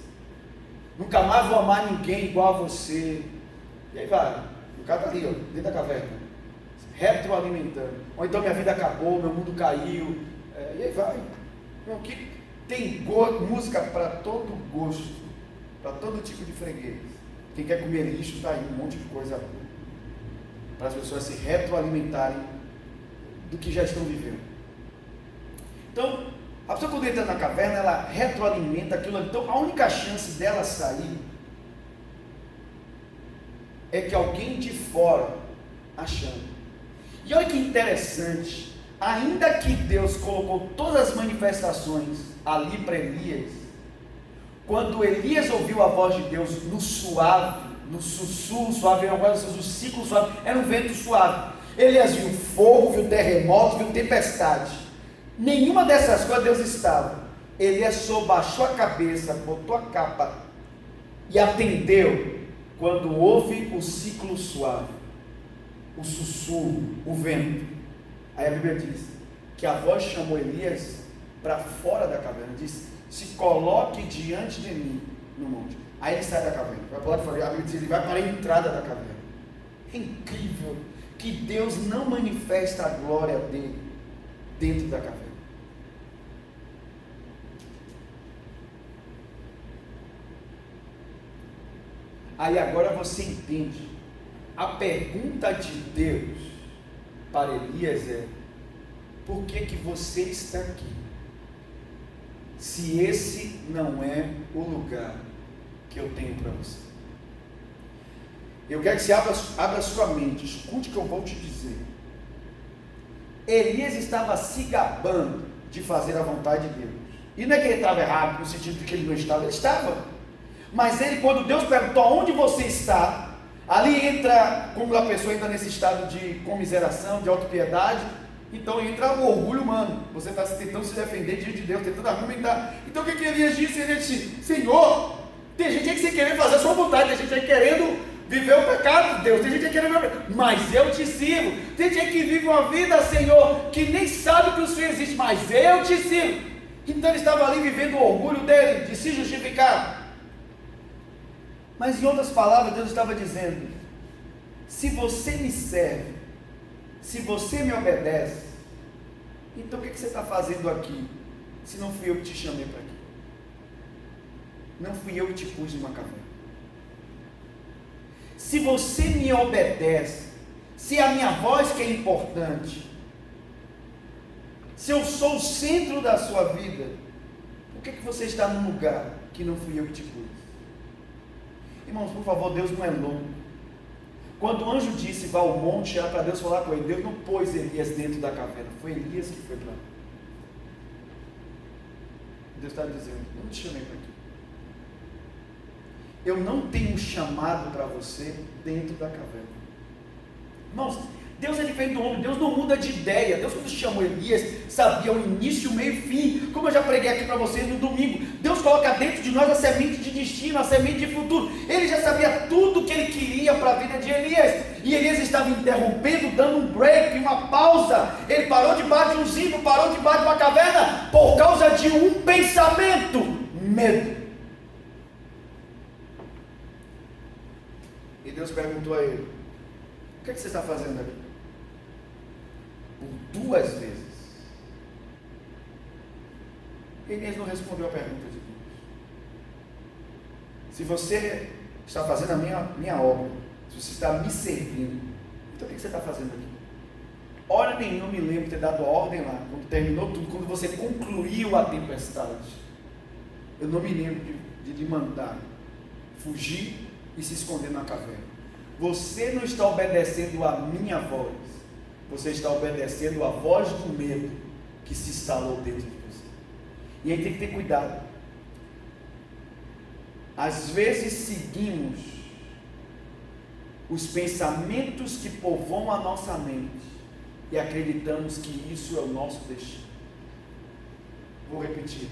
Nunca mais vou amar ninguém igual a você. E aí vai, o cara está ali, ó, dentro da caverna, retroalimentando. Ou então minha vida acabou, meu mundo caiu. E aí vai. Não, que tem música para todo gosto, para todo tipo de freguês. Quem quer comer lixo está aí, um monte de coisa para as pessoas se retroalimentarem do que já estão vivendo. Então, a pessoa quando entra na caverna, ela retroalimenta aquilo. Então, a única chance dela sair é que alguém de fora achando. E olha que interessante, ainda que Deus colocou todas as manifestações ali para Elias, quando Elias ouviu a voz de Deus no suave, no sussurro suave, o ciclo suave, era um vento suave. Elias viu fogo, viu terremoto, viu tempestade. Nenhuma dessas coisas Deus estava. Elias só baixou a cabeça, botou a capa e atendeu quando houve o ciclo suave, o sussurro, o vento. Aí a Bíblia diz que a voz chamou Elias para fora da caverna, disse: se coloque diante de mim no monte. Aí ele sai da caverna, vai para lá de fora. A Bíblia diz: ele vai para a entrada da caverna. É incrível que Deus não manifesta a glória dele dentro da caverna. Aí agora você entende. A pergunta de Deus para Elias é: por que você está aqui? Se esse não é o lugar que eu tenho para você. Eu quero que você abra sua mente, escute o que eu vou te dizer. Elias estava se gabando de fazer a vontade de Deus. E não é que ele estava errado, no sentido de que ele não estava, ele estava. Mas ele, quando Deus perguntou onde você está, ali entra, como a pessoa entra nesse estado de comiseração, de autopiedade, Então entra o orgulho humano. Você está tentando se defender diante de Deus, tentando argumentar. Então o que Elias disse? Ele disse: Senhor, tem gente aí que você querendo fazer a sua vontade, tem gente aí querendo viver o pecado de Deus, tem gente aí querendo viver, mas eu te sirvo. Tem gente aí que vive uma vida, Senhor, que nem sabe que o Senhor existe, mas eu te sirvo. Então ele estava ali vivendo o orgulho dele, de se justificar. Mas em outras palavras, Deus estava dizendo: se você me serve, se você me obedece, então o que você está fazendo aqui, se não fui eu que te chamei para aqui? Não fui eu que te pus numa caverna. Se você me obedece, se a minha voz que é importante, se eu sou o centro da sua vida, por que você está num lugar que não fui eu que te pus? Irmãos, por favor, Deus não é louco. Quando o anjo disse: vá ao monte, era para Deus falar com ele. Deus não pôs Elias dentro da caverna, foi Elias que foi para lá. Deus está dizendo: não te chamei para aqui. Eu não tenho um chamado para você dentro da caverna. Irmãos, Deus é diferente do homem. Deus não muda de ideia. Deus, quando chamou Elias, sabia o início, o meio e fim. Como eu já preguei aqui para vocês no domingo, Deus coloca dentro de nós a semente de destino, a semente de futuro. Ele já sabia tudo o que ele queria para a vida de Elias. E Elias estava interrompendo, dando um break, uma pausa. Ele parou debaixo de um zimbro, parou debaixo de uma caverna, por causa de um pensamento: medo. E Deus perguntou a ele: o que você está fazendo aqui? Por 2 vezes. Elias não respondeu a pergunta de Deus. Se você está fazendo a minha obra, se você está me servindo, então o que você está fazendo aqui? Hora nenhuma eu me lembro de ter dado a ordem lá, quando terminou tudo, quando você concluiu a tempestade. Eu não me lembro de lhe mandar fugir e se esconder na caverna. Você não está obedecendo a minha voz, você está obedecendo a voz do medo que se instalou dentro de você. E aí tem que ter cuidado. Às vezes seguimos os pensamentos que povoam a nossa mente e acreditamos que isso é o nosso destino. Vou repetir.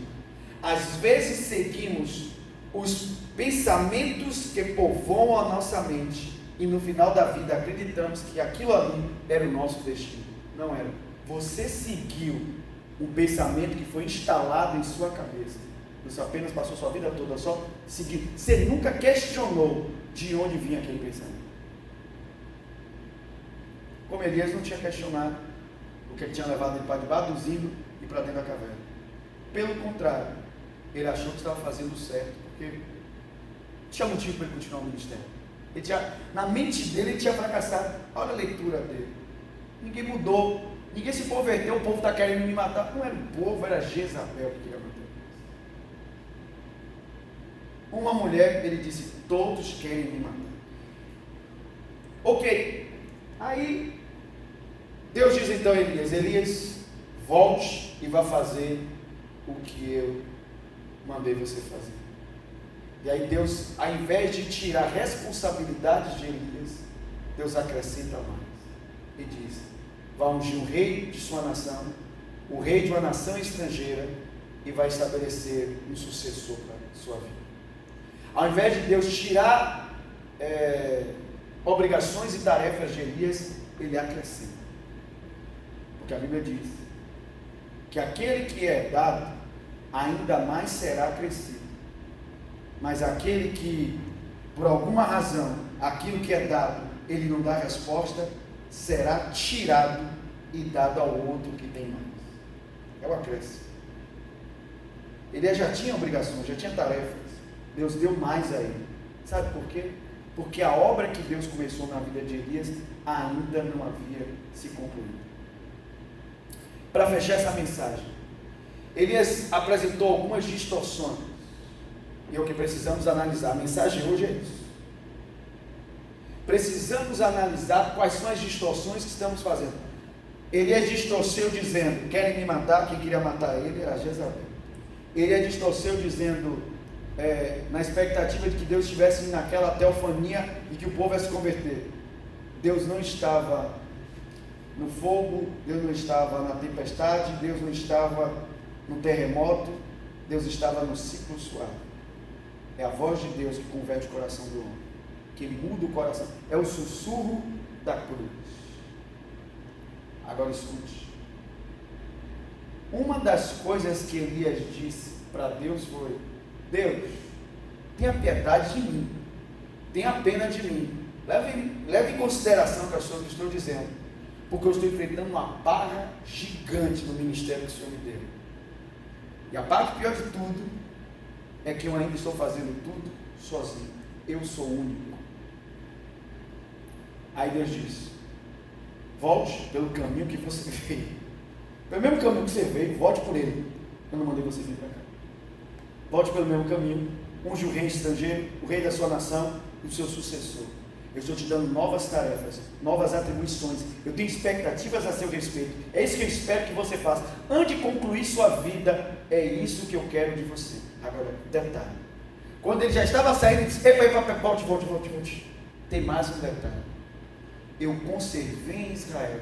Às vezes seguimos os pensamentos que povoam a nossa mente e no final da vida acreditamos que aquilo ali era o nosso destino. Não era. Você seguiu um pensamento que foi instalado em sua cabeça. Você apenas passou sua vida toda só seguindo. Você nunca questionou de onde vinha aquele pensamento. Como Elias não tinha questionado o que tinha levado ele para debaixo do zimbro e para dentro da caverna. Pelo contrário, ele achou que estava fazendo certo, porque tinha motivo para ele continuar o ministério. Na mente dele ele tinha fracassado. Olha a leitura dele. Ninguém mudou, ninguém se converteu. O povo está querendo me matar. Não era o povo, era Jezabel que queria matar. Uma mulher, ele disse: todos querem me matar. Ok, aí Deus diz então a Elias: Elias, volte e vá fazer o que eu mandei você fazer. E aí Deus, ao invés de tirar a responsabilidade de Elias, Deus acrescenta mais e diz: vai ungir o rei de sua nação, o rei de uma nação estrangeira, e vai estabelecer um sucessor para a sua vida. Ao invés de Deus tirar obrigações e tarefas de Elias, ele acrescenta. Porque a Bíblia diz que aquele que é dado ainda mais será crescido, mas aquele que, por alguma razão, aquilo que é dado, ele não dá resposta, será tirado e dado ao outro que tem mais. É o acréscimo. Ele já tinha obrigações, já tinha tarefas. Deus deu mais a ele. Sabe por quê? Porque a obra que Deus começou na vida de Elias ainda não havia se concluído. Para fechar essa mensagem, Elias apresentou algumas distorções, e é o que precisamos analisar. A mensagem hoje é isso. Precisamos analisar quais são as distorções que estamos fazendo. Elias distorceu dizendo: querem me matar. Quem queria matar ele era Jezabel. Elias distorceu dizendo, na expectativa de que Deus estivesse naquela teofania e que o povo ia se converter. Deus não estava no fogo, Deus não estava na tempestade, Deus não estava no terremoto, Deus estava no ciclo suave. É a voz de Deus que converte o coração do homem, que ele muda o coração, é o sussurro da cruz. Agora escute, uma das coisas que Elias disse para Deus foi: Deus, tenha piedade de mim, tenha pena de mim, leve em consideração as coisas que estou dizendo, porque eu estou enfrentando uma barra gigante no ministério que o Senhor me deu. E a parte pior de tudo é que eu ainda estou fazendo tudo sozinho. Eu sou o único. Aí Deus diz: volte pelo caminho que você veio. Pelo mesmo caminho que você veio, volte por ele. Eu não mandei você vir para cá. Volte pelo mesmo caminho. Unge o rei estrangeiro, o rei da sua nação e o seu sucessor. Eu estou te dando novas tarefas, novas atribuições. Eu tenho expectativas a seu respeito. É isso que eu espero que você faça. Antes de concluir sua vida, é isso que eu quero de você. Agora, detalhe. Quando ele já estava saindo, ele disse: epa, volte. Tem mais um detalhe. Eu conservei em Israel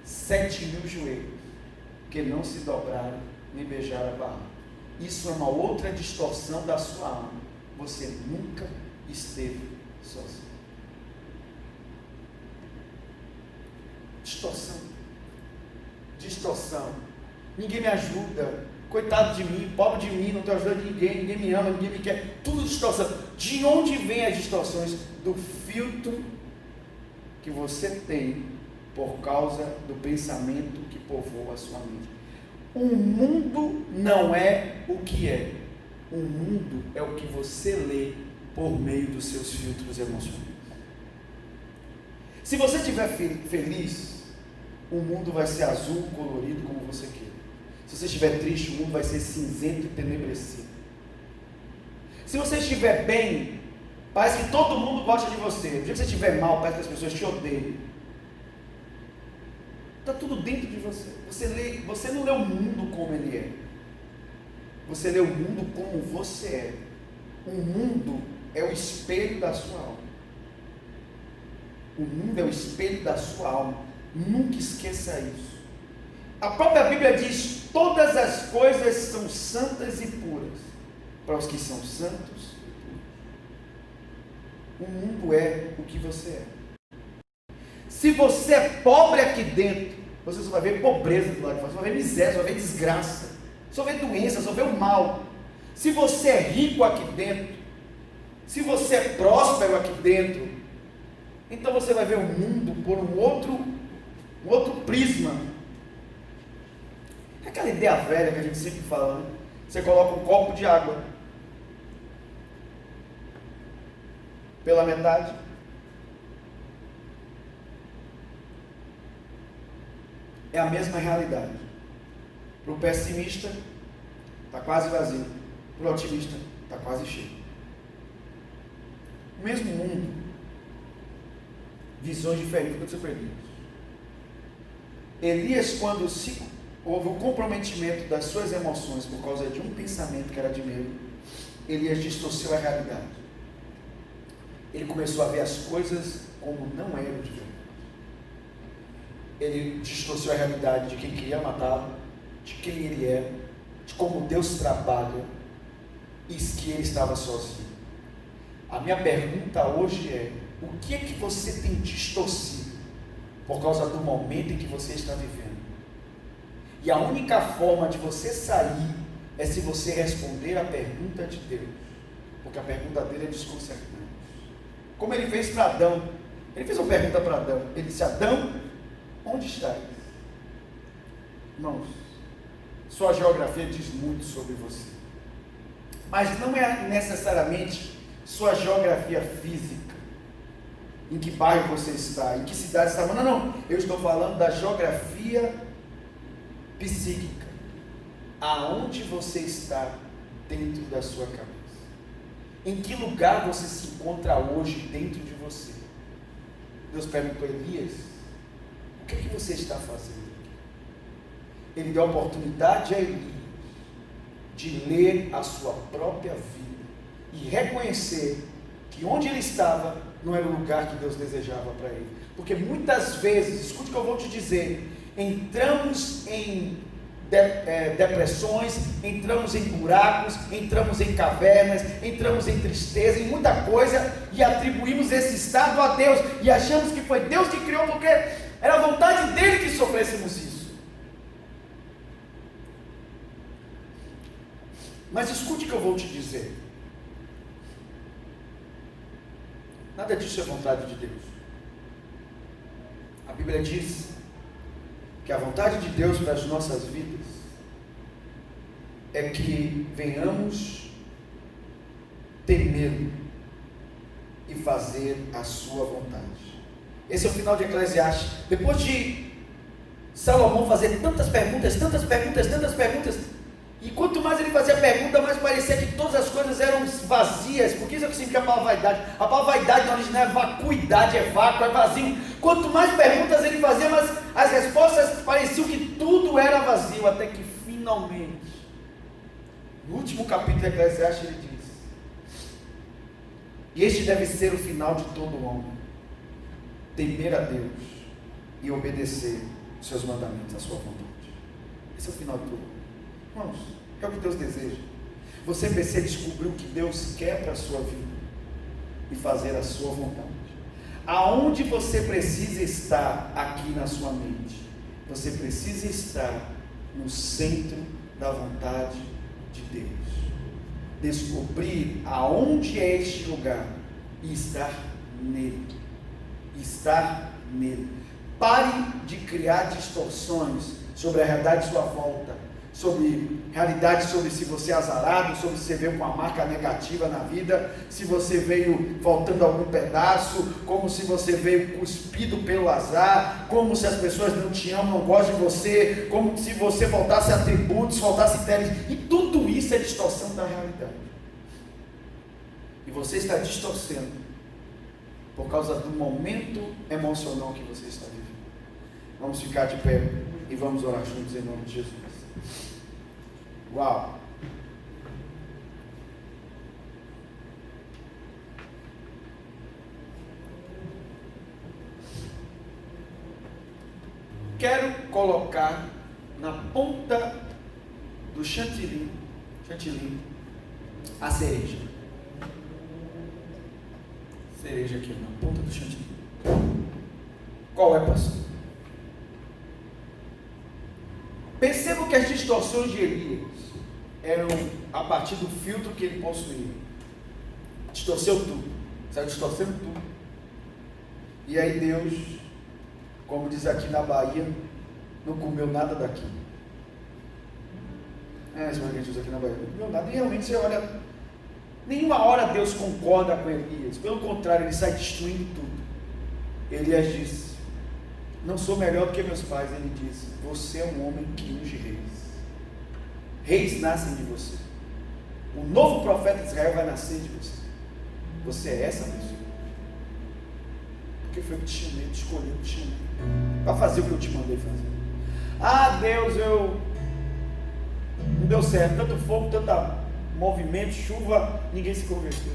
7.000 joelhos que não se dobraram nem beijaram a Baal. Isso é uma outra distorção da sua alma. Você nunca esteve sozinho. Distorção. Ninguém me ajuda. Coitado de mim, pobre de mim, não estou ajudando ninguém me ama, ninguém me quer. Tudo distorção. De onde vêm as distorções? Do filtro que você tem por causa do pensamento que povoa a sua mente. O mundo não é o que é. O mundo é o que você lê por meio dos seus filtros emocionais. Se você estiver feliz, o mundo vai ser azul, colorido, como você quer. Se você estiver triste, o mundo vai ser cinzento e tenebrecido. Se você estiver bem, parece que todo mundo gosta de você. No dia que você estiver mal, parece que as pessoas te odeiam. Está tudo dentro de você. Você não lê o mundo como ele é. Você lê o mundo como você é. O mundo é o espelho da sua alma. O mundo é o espelho da sua alma. Nunca esqueça isso. A própria Bíblia diz: todas as coisas são santas e puras para os que são santos e puros. O mundo é o que você é. Se você é pobre aqui dentro, você só vai ver pobreza do lado de fora, só vai ver miséria, só vai ver desgraça, só vai ver doença, só vai ver o mal. Se você é rico aqui dentro, se você é próspero aqui dentro, então você vai ver o mundo por um outro prisma. É aquela ideia velha que a gente sempre fala, né? Você coloca um copo de água pela metade, é a mesma realidade. Para o pessimista, está quase vazio. Para o otimista, está quase cheio. O mesmo mundo, visões diferentes. Quando você perdido. Elias, quando houve o comprometimento das suas emoções por causa de um pensamento que era de medo, Elias distorceu a realidade. Ele começou a ver as coisas como não eram de verdade. Ele distorceu a realidade de quem queria matá-lo, de quem ele é, de como Deus trabalha, e que ele estava sozinho. A minha pergunta hoje é: o que é que você tem distorcido por causa do momento em que você está vivendo? E a única forma de você sair é se você responder a pergunta de Deus, porque a pergunta dele é desconcertante. Como ele fez para Adão. Ele fez uma pergunta para Adão. Ele disse: Adão, onde estás? Irmãos, sua geografia diz muito sobre você, mas não é necessariamente sua geografia física, em que bairro você está, em que cidade você está. Não, eu estou falando da geografia psíquica, aonde você está dentro da sua cabeça, em que lugar você se encontra hoje dentro de você. Deus perguntou a Elias: o que é que você está fazendo? Ele deu a oportunidade a Elias de ler a sua própria vida e reconhecer que onde ele estava não era o lugar que Deus desejava para ele. Porque muitas vezes, escute o que eu vou te dizer, entramos em depressões, entramos em buracos, entramos em cavernas, entramos em tristeza, em muita coisa, e atribuímos esse estado a Deus, e achamos que foi Deus que criou, porque era a vontade dele que sofrêssemos isso. Mas escute o que eu vou te dizer, nada disso é vontade de Deus. A Bíblia diz que a vontade de Deus para as nossas vidas é que venhamos temer e fazer a sua vontade. Esse é o final de Eclesiastes. Depois de Salomão fazer tantas perguntas, e quanto mais ele fazia pergunta, mais parecia que todas as coisas eram vazias. Porque isso é o que significa a palavra vaidade. A palavra vaidade na original é vacuidade, é vácuo, é vazio. Quanto mais perguntas ele fazia, mas as respostas pareciam que tudo era vazio, até que finalmente, no último capítulo de Eclesiastes, ele diz: e este deve ser o final de todo homem, temer a Deus e obedecer os seus mandamentos, a sua vontade. Esse é o final de todo homem. Irmãos, é o que Deus deseja. Você precisa descobrir o que Deus quer para a sua vida e fazer a sua vontade. Aonde você precisa estar aqui na sua mente? Você precisa estar no centro da vontade de Deus. Descobrir aonde é este lugar e estar nele. Estar nele. Pare de criar distorções sobre a realidade de sua volta, sobre realidade, sobre se você é azarado, sobre se você veio com uma marca negativa na vida, se você veio faltando algum pedaço, como se você veio cuspido pelo azar, como se as pessoas não te amam, não gostam de você, como se você faltasse atributos, faltasse inteligência, e tudo isso é distorção da realidade. E você está distorcendo por causa do momento emocional que você está vivendo. Vamos ficar de pé e vamos orar juntos em nome de Jesus. Uau! Quero colocar na ponta do chantilly a cereja. Cereja aqui, na ponta do chantilly. Qual é, pastor? Perceba que as distorções de Elias eram a partir do filtro que ele possuía. Distorceu tudo, saiu distorcendo tudo. E aí Deus, como diz aqui na Bahia, não comeu nada daquilo. Essa é a gente usa aqui na Bahia, não comeu nada. E realmente você olha, nenhuma hora Deus concorda com Elias, pelo contrário, ele sai destruindo tudo. Elias disse: não sou melhor do que meus pais. Ele disse: você é um homem que unge reis. Reis nascem de você. O novo profeta de Israel vai nascer de você. Você é essa pessoa. Porque foi o que te chamei, te escolhi, te chamei para fazer o que eu te mandei fazer. Ah, Deus, não deu certo. Tanto fogo, tanto movimento, chuva, ninguém se converteu.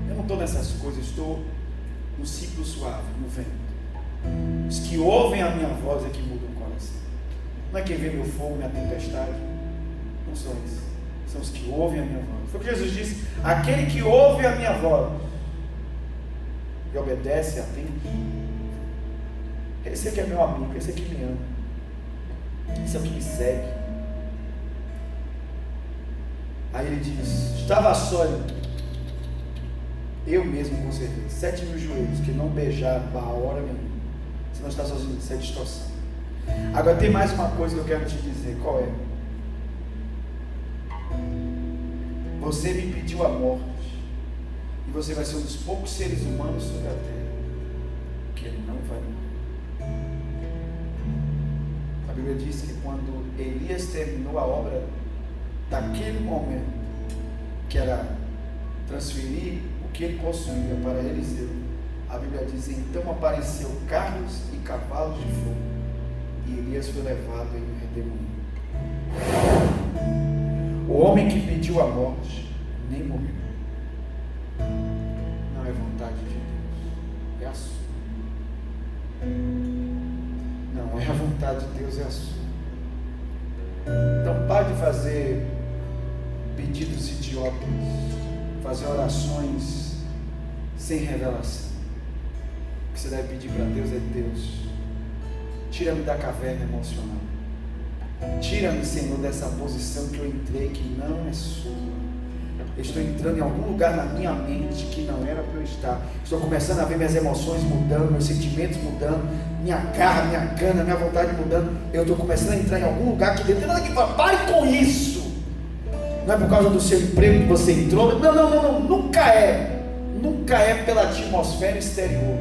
Eu não estou nessas coisas, estou no ciclo suave, no vento. Os que ouvem a minha voz é que mudam o coração. Não é quem vê meu fogo, minha tempestade. Não são esses. São os que ouvem a minha voz. Foi o que Jesus disse: aquele que ouve a minha voz e obedece, atende. Esse aqui é meu amigo, esse aqui me ama. Esse é o que me segue. Aí ele diz: estava só, eu mesmo consertei 7.000 joelhos que não beijaram a hora nenhuma. Você não está sozinho, isso é distorção. Agora tem mais uma coisa que eu quero te dizer. Qual é? Você me pediu a morte, e você vai ser um dos poucos seres humanos sobre a terra que não vai morrer. A Bíblia diz que quando Elias terminou a obra daquele momento, que era transferir o que ele possuía para Eliseu, a Bíblia diz: então apareceu carros e cavalos de fogo, e Elias foi levado em um redemoinho. O homem que pediu a morte nem morreu. Não é vontade de Deus. é a sua. Não, é a vontade de Deus, é a sua. Então pare de fazer pedidos idiotas, fazer orações sem revelação. O que você deve pedir para Deus é: Deus, tira-me da caverna emocional. Tira-me, Senhor, dessa posição que eu entrei, que não é sua. Eu estou entrando em algum lugar na minha mente que não era para eu estar. Estou começando a ver minhas emoções mudando, meus sentimentos mudando, minha garra, minha gana, minha vontade mudando. Eu estou começando a entrar em algum lugar que dentro. Tem nada que fala, pare com isso. Não é por causa do seu emprego que você entrou. Não, nunca é. Nunca é pela atmosfera exterior.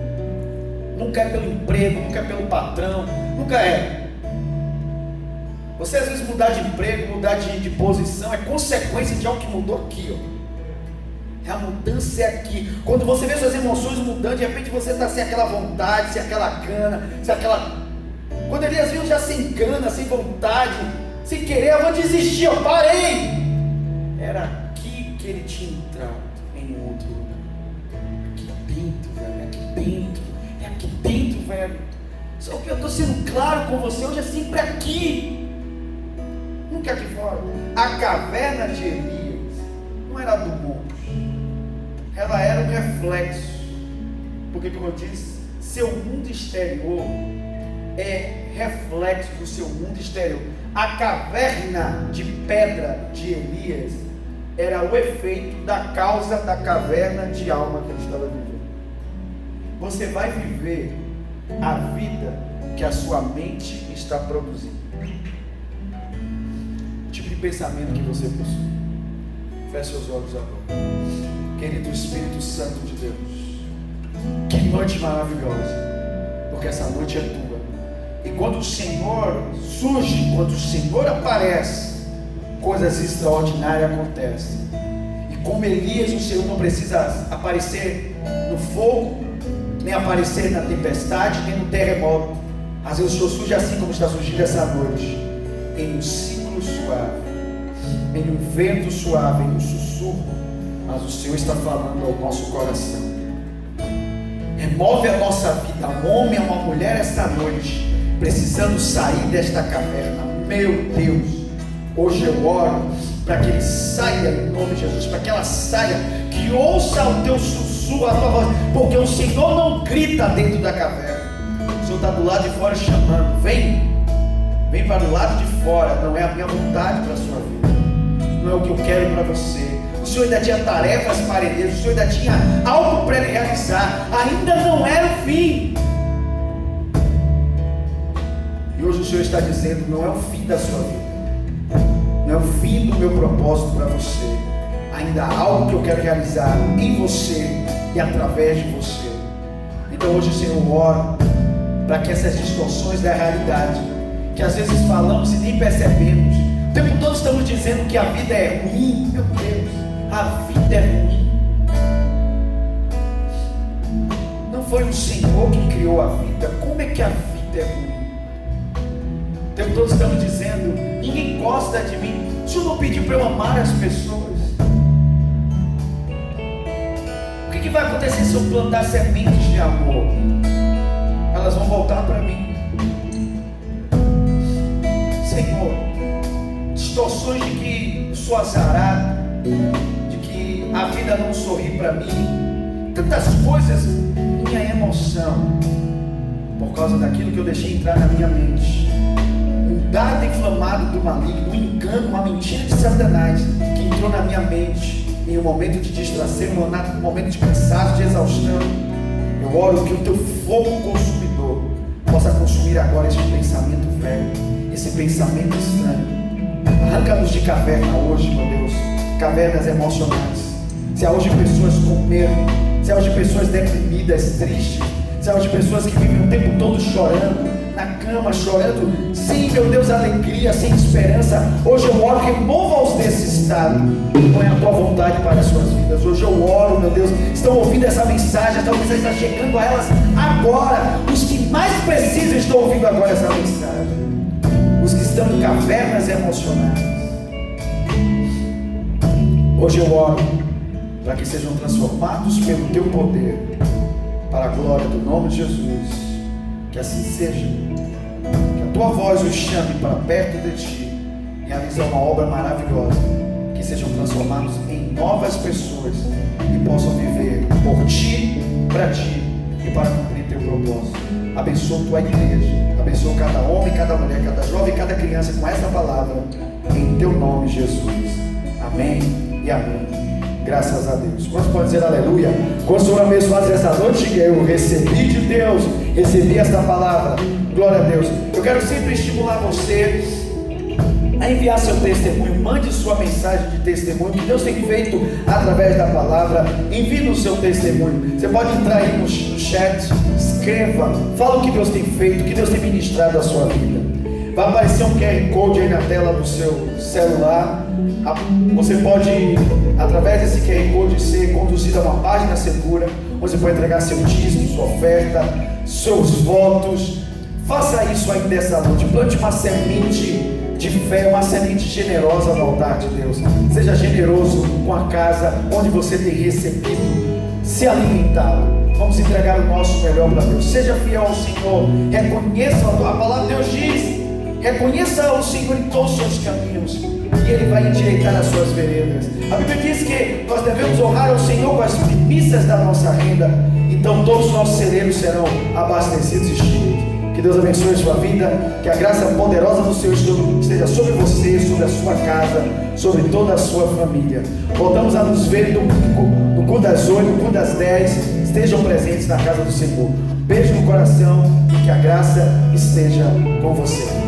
Nunca é pelo emprego, nunca é pelo patrão. Nunca é. Você às vezes mudar de emprego, mudar de posição é consequência de algo que mudou aqui, ó. A mudança é aqui. Quando você vê suas emoções mudando, de repente você está sem aquela vontade, sem aquela gana, sem aquela... Quando Elias viu já sem gana, sem vontade, sem querer, eu vou desistir, eu parei. Era aqui que ele tinha entrado, em outro lugar. Aqui dentro, velho, é aqui dentro, velho. Só que eu estou sendo claro com você, hoje é sempre aqui. Nunca aqui fora. A caverna de Elias não era do monte, ela era um reflexo, porque, como eu disse, seu mundo exterior é reflexo do seu mundo exterior. A caverna de pedra de Elias era o efeito da causa da caverna de alma que ele estava vivendo. Você vai viver a vida que a sua mente está produzindo. Tipo de pensamento que você possui. Feche seus olhos agora. Querido Espírito Santo de Deus, que noite maravilhosa, porque essa noite é tua. E quando o Senhor surge, quando o Senhor aparece, coisas extraordinárias acontecem. E como Elias, o Senhor não precisa aparecer no fogo, nem aparecer na tempestade, nem no terremoto. Às vezes o Senhor surge assim como está surgindo essa noite, em um ciclo suave, em um vento suave, em um sussurro, mas o Senhor está falando ao nosso coração. Remove a nossa vida, um homem, uma mulher esta noite, precisando sair desta caverna. Meu Deus, hoje eu oro para que ele saia em nome de Jesus, para que ela saia, que ouça o teu sussurro, a tua voz, porque o Senhor não grita dentro da caverna. O Senhor está do lado de fora chamando: vem para o lado de fora. Não é a minha vontade para a sua vida, não é o que eu quero para você. O Senhor ainda tinha tarefas para ele, o Senhor ainda tinha algo para ele realizar, ainda não era o fim. E hoje o Senhor está dizendo: não é o fim da sua vida, não é o fim do meu propósito para você. Ainda há algo que eu quero realizar em você e através de você. Então hoje, Senhor, oro para que essas distorções da realidade, que às vezes falamos e nem percebemos, o tempo todo estamos dizendo que a vida é ruim. Meu Deus, a vida é ruim. Não foi o Senhor que criou a vida. Como é que a vida é ruim? O tempo todo estamos dizendo: ninguém gosta de mim. O Senhor não pediu para eu amar as pessoas. O que vai acontecer se eu plantar sementes de amor? Elas vão voltar para mim. Senhor, distorções de que eu sou azarado, de que a vida não sorri para mim, tantas coisas, minha emoção, por causa daquilo que eu deixei entrar na minha mente, um dardo inflamado do maligno, um engano, uma mentira de Satanás que entrou na minha mente em um momento de distração, um momento de cansaço, de exaustão. Eu oro que o teu fogo consumidor possa consumir agora esse pensamento velho, esse pensamento estranho. Arranca-nos de caverna hoje, meu Deus, cavernas emocionais. Se há hoje pessoas com medo, se há hoje pessoas deprimidas, tristes, se há hoje pessoas que vivem o tempo todo chorando, na cama, chorando, sem, meu Deus, alegria, sem esperança. Hoje eu oro, remova-os desse estado, põe a tua vontade para as suas vidas. Hoje eu oro, meu Deus, estão ouvindo essa mensagem está chegando a elas agora. Os que mais precisam estão ouvindo agora essa mensagem, os que estão em cavernas emocionais. Hoje eu oro para que sejam transformados pelo teu poder, para a glória do nome de Jesus. Que assim seja. Que a tua voz os chame para perto de ti, realizar uma obra maravilhosa, que sejam transformados em novas pessoas e possam viver por ti, para ti e para cumprir teu propósito. Abençoa tua igreja, abençoa cada homem, cada mulher, cada jovem, cada criança com essa palavra, em teu nome, Jesus. Amém e amém. Graças a Deus. Quantos podem dizer aleluia? Quando o Senhor abençoasse essa noite, eu recebi de Deus, recebi esta palavra. Glória a Deus. Eu quero sempre estimular você a enviar seu testemunho. Mande sua mensagem de testemunho que Deus tem feito através da palavra. Envie o seu testemunho. Você pode entrar aí no chat, escreva, fala o que Deus tem feito, o que Deus tem ministrado à sua vida. Vai aparecer um QR Code aí na tela do seu celular. Você pode, através desse QR Code, ser conduzido a uma página segura. Você pode entregar seu dízimo, sua oferta, seus votos. Faça isso aí dessa noite. Plante uma semente de fé, uma semente generosa no altar de Deus. Seja generoso com a casa onde você tem recebido, se alimentado. Vamos entregar o nosso melhor para Deus. Seja fiel ao Senhor. Reconheça a palavra de Deus diz: reconheça o Senhor em todos os seus caminhos, e Ele vai endireitar as suas veredas. A Bíblia diz que nós devemos honrar ao Senhor com as primícias da nossa renda. Então todos os nossos celeiros serão abastecidos e cheios. Que Deus abençoe a sua vida, que a graça poderosa do Senhor esteja sobre você, sobre a sua casa, sobre toda a sua família. Voltamos a nos ver domingo, no culto das 8, no culto das 10. Estejam presentes na casa do Senhor. Beijo no coração e que a graça esteja com você.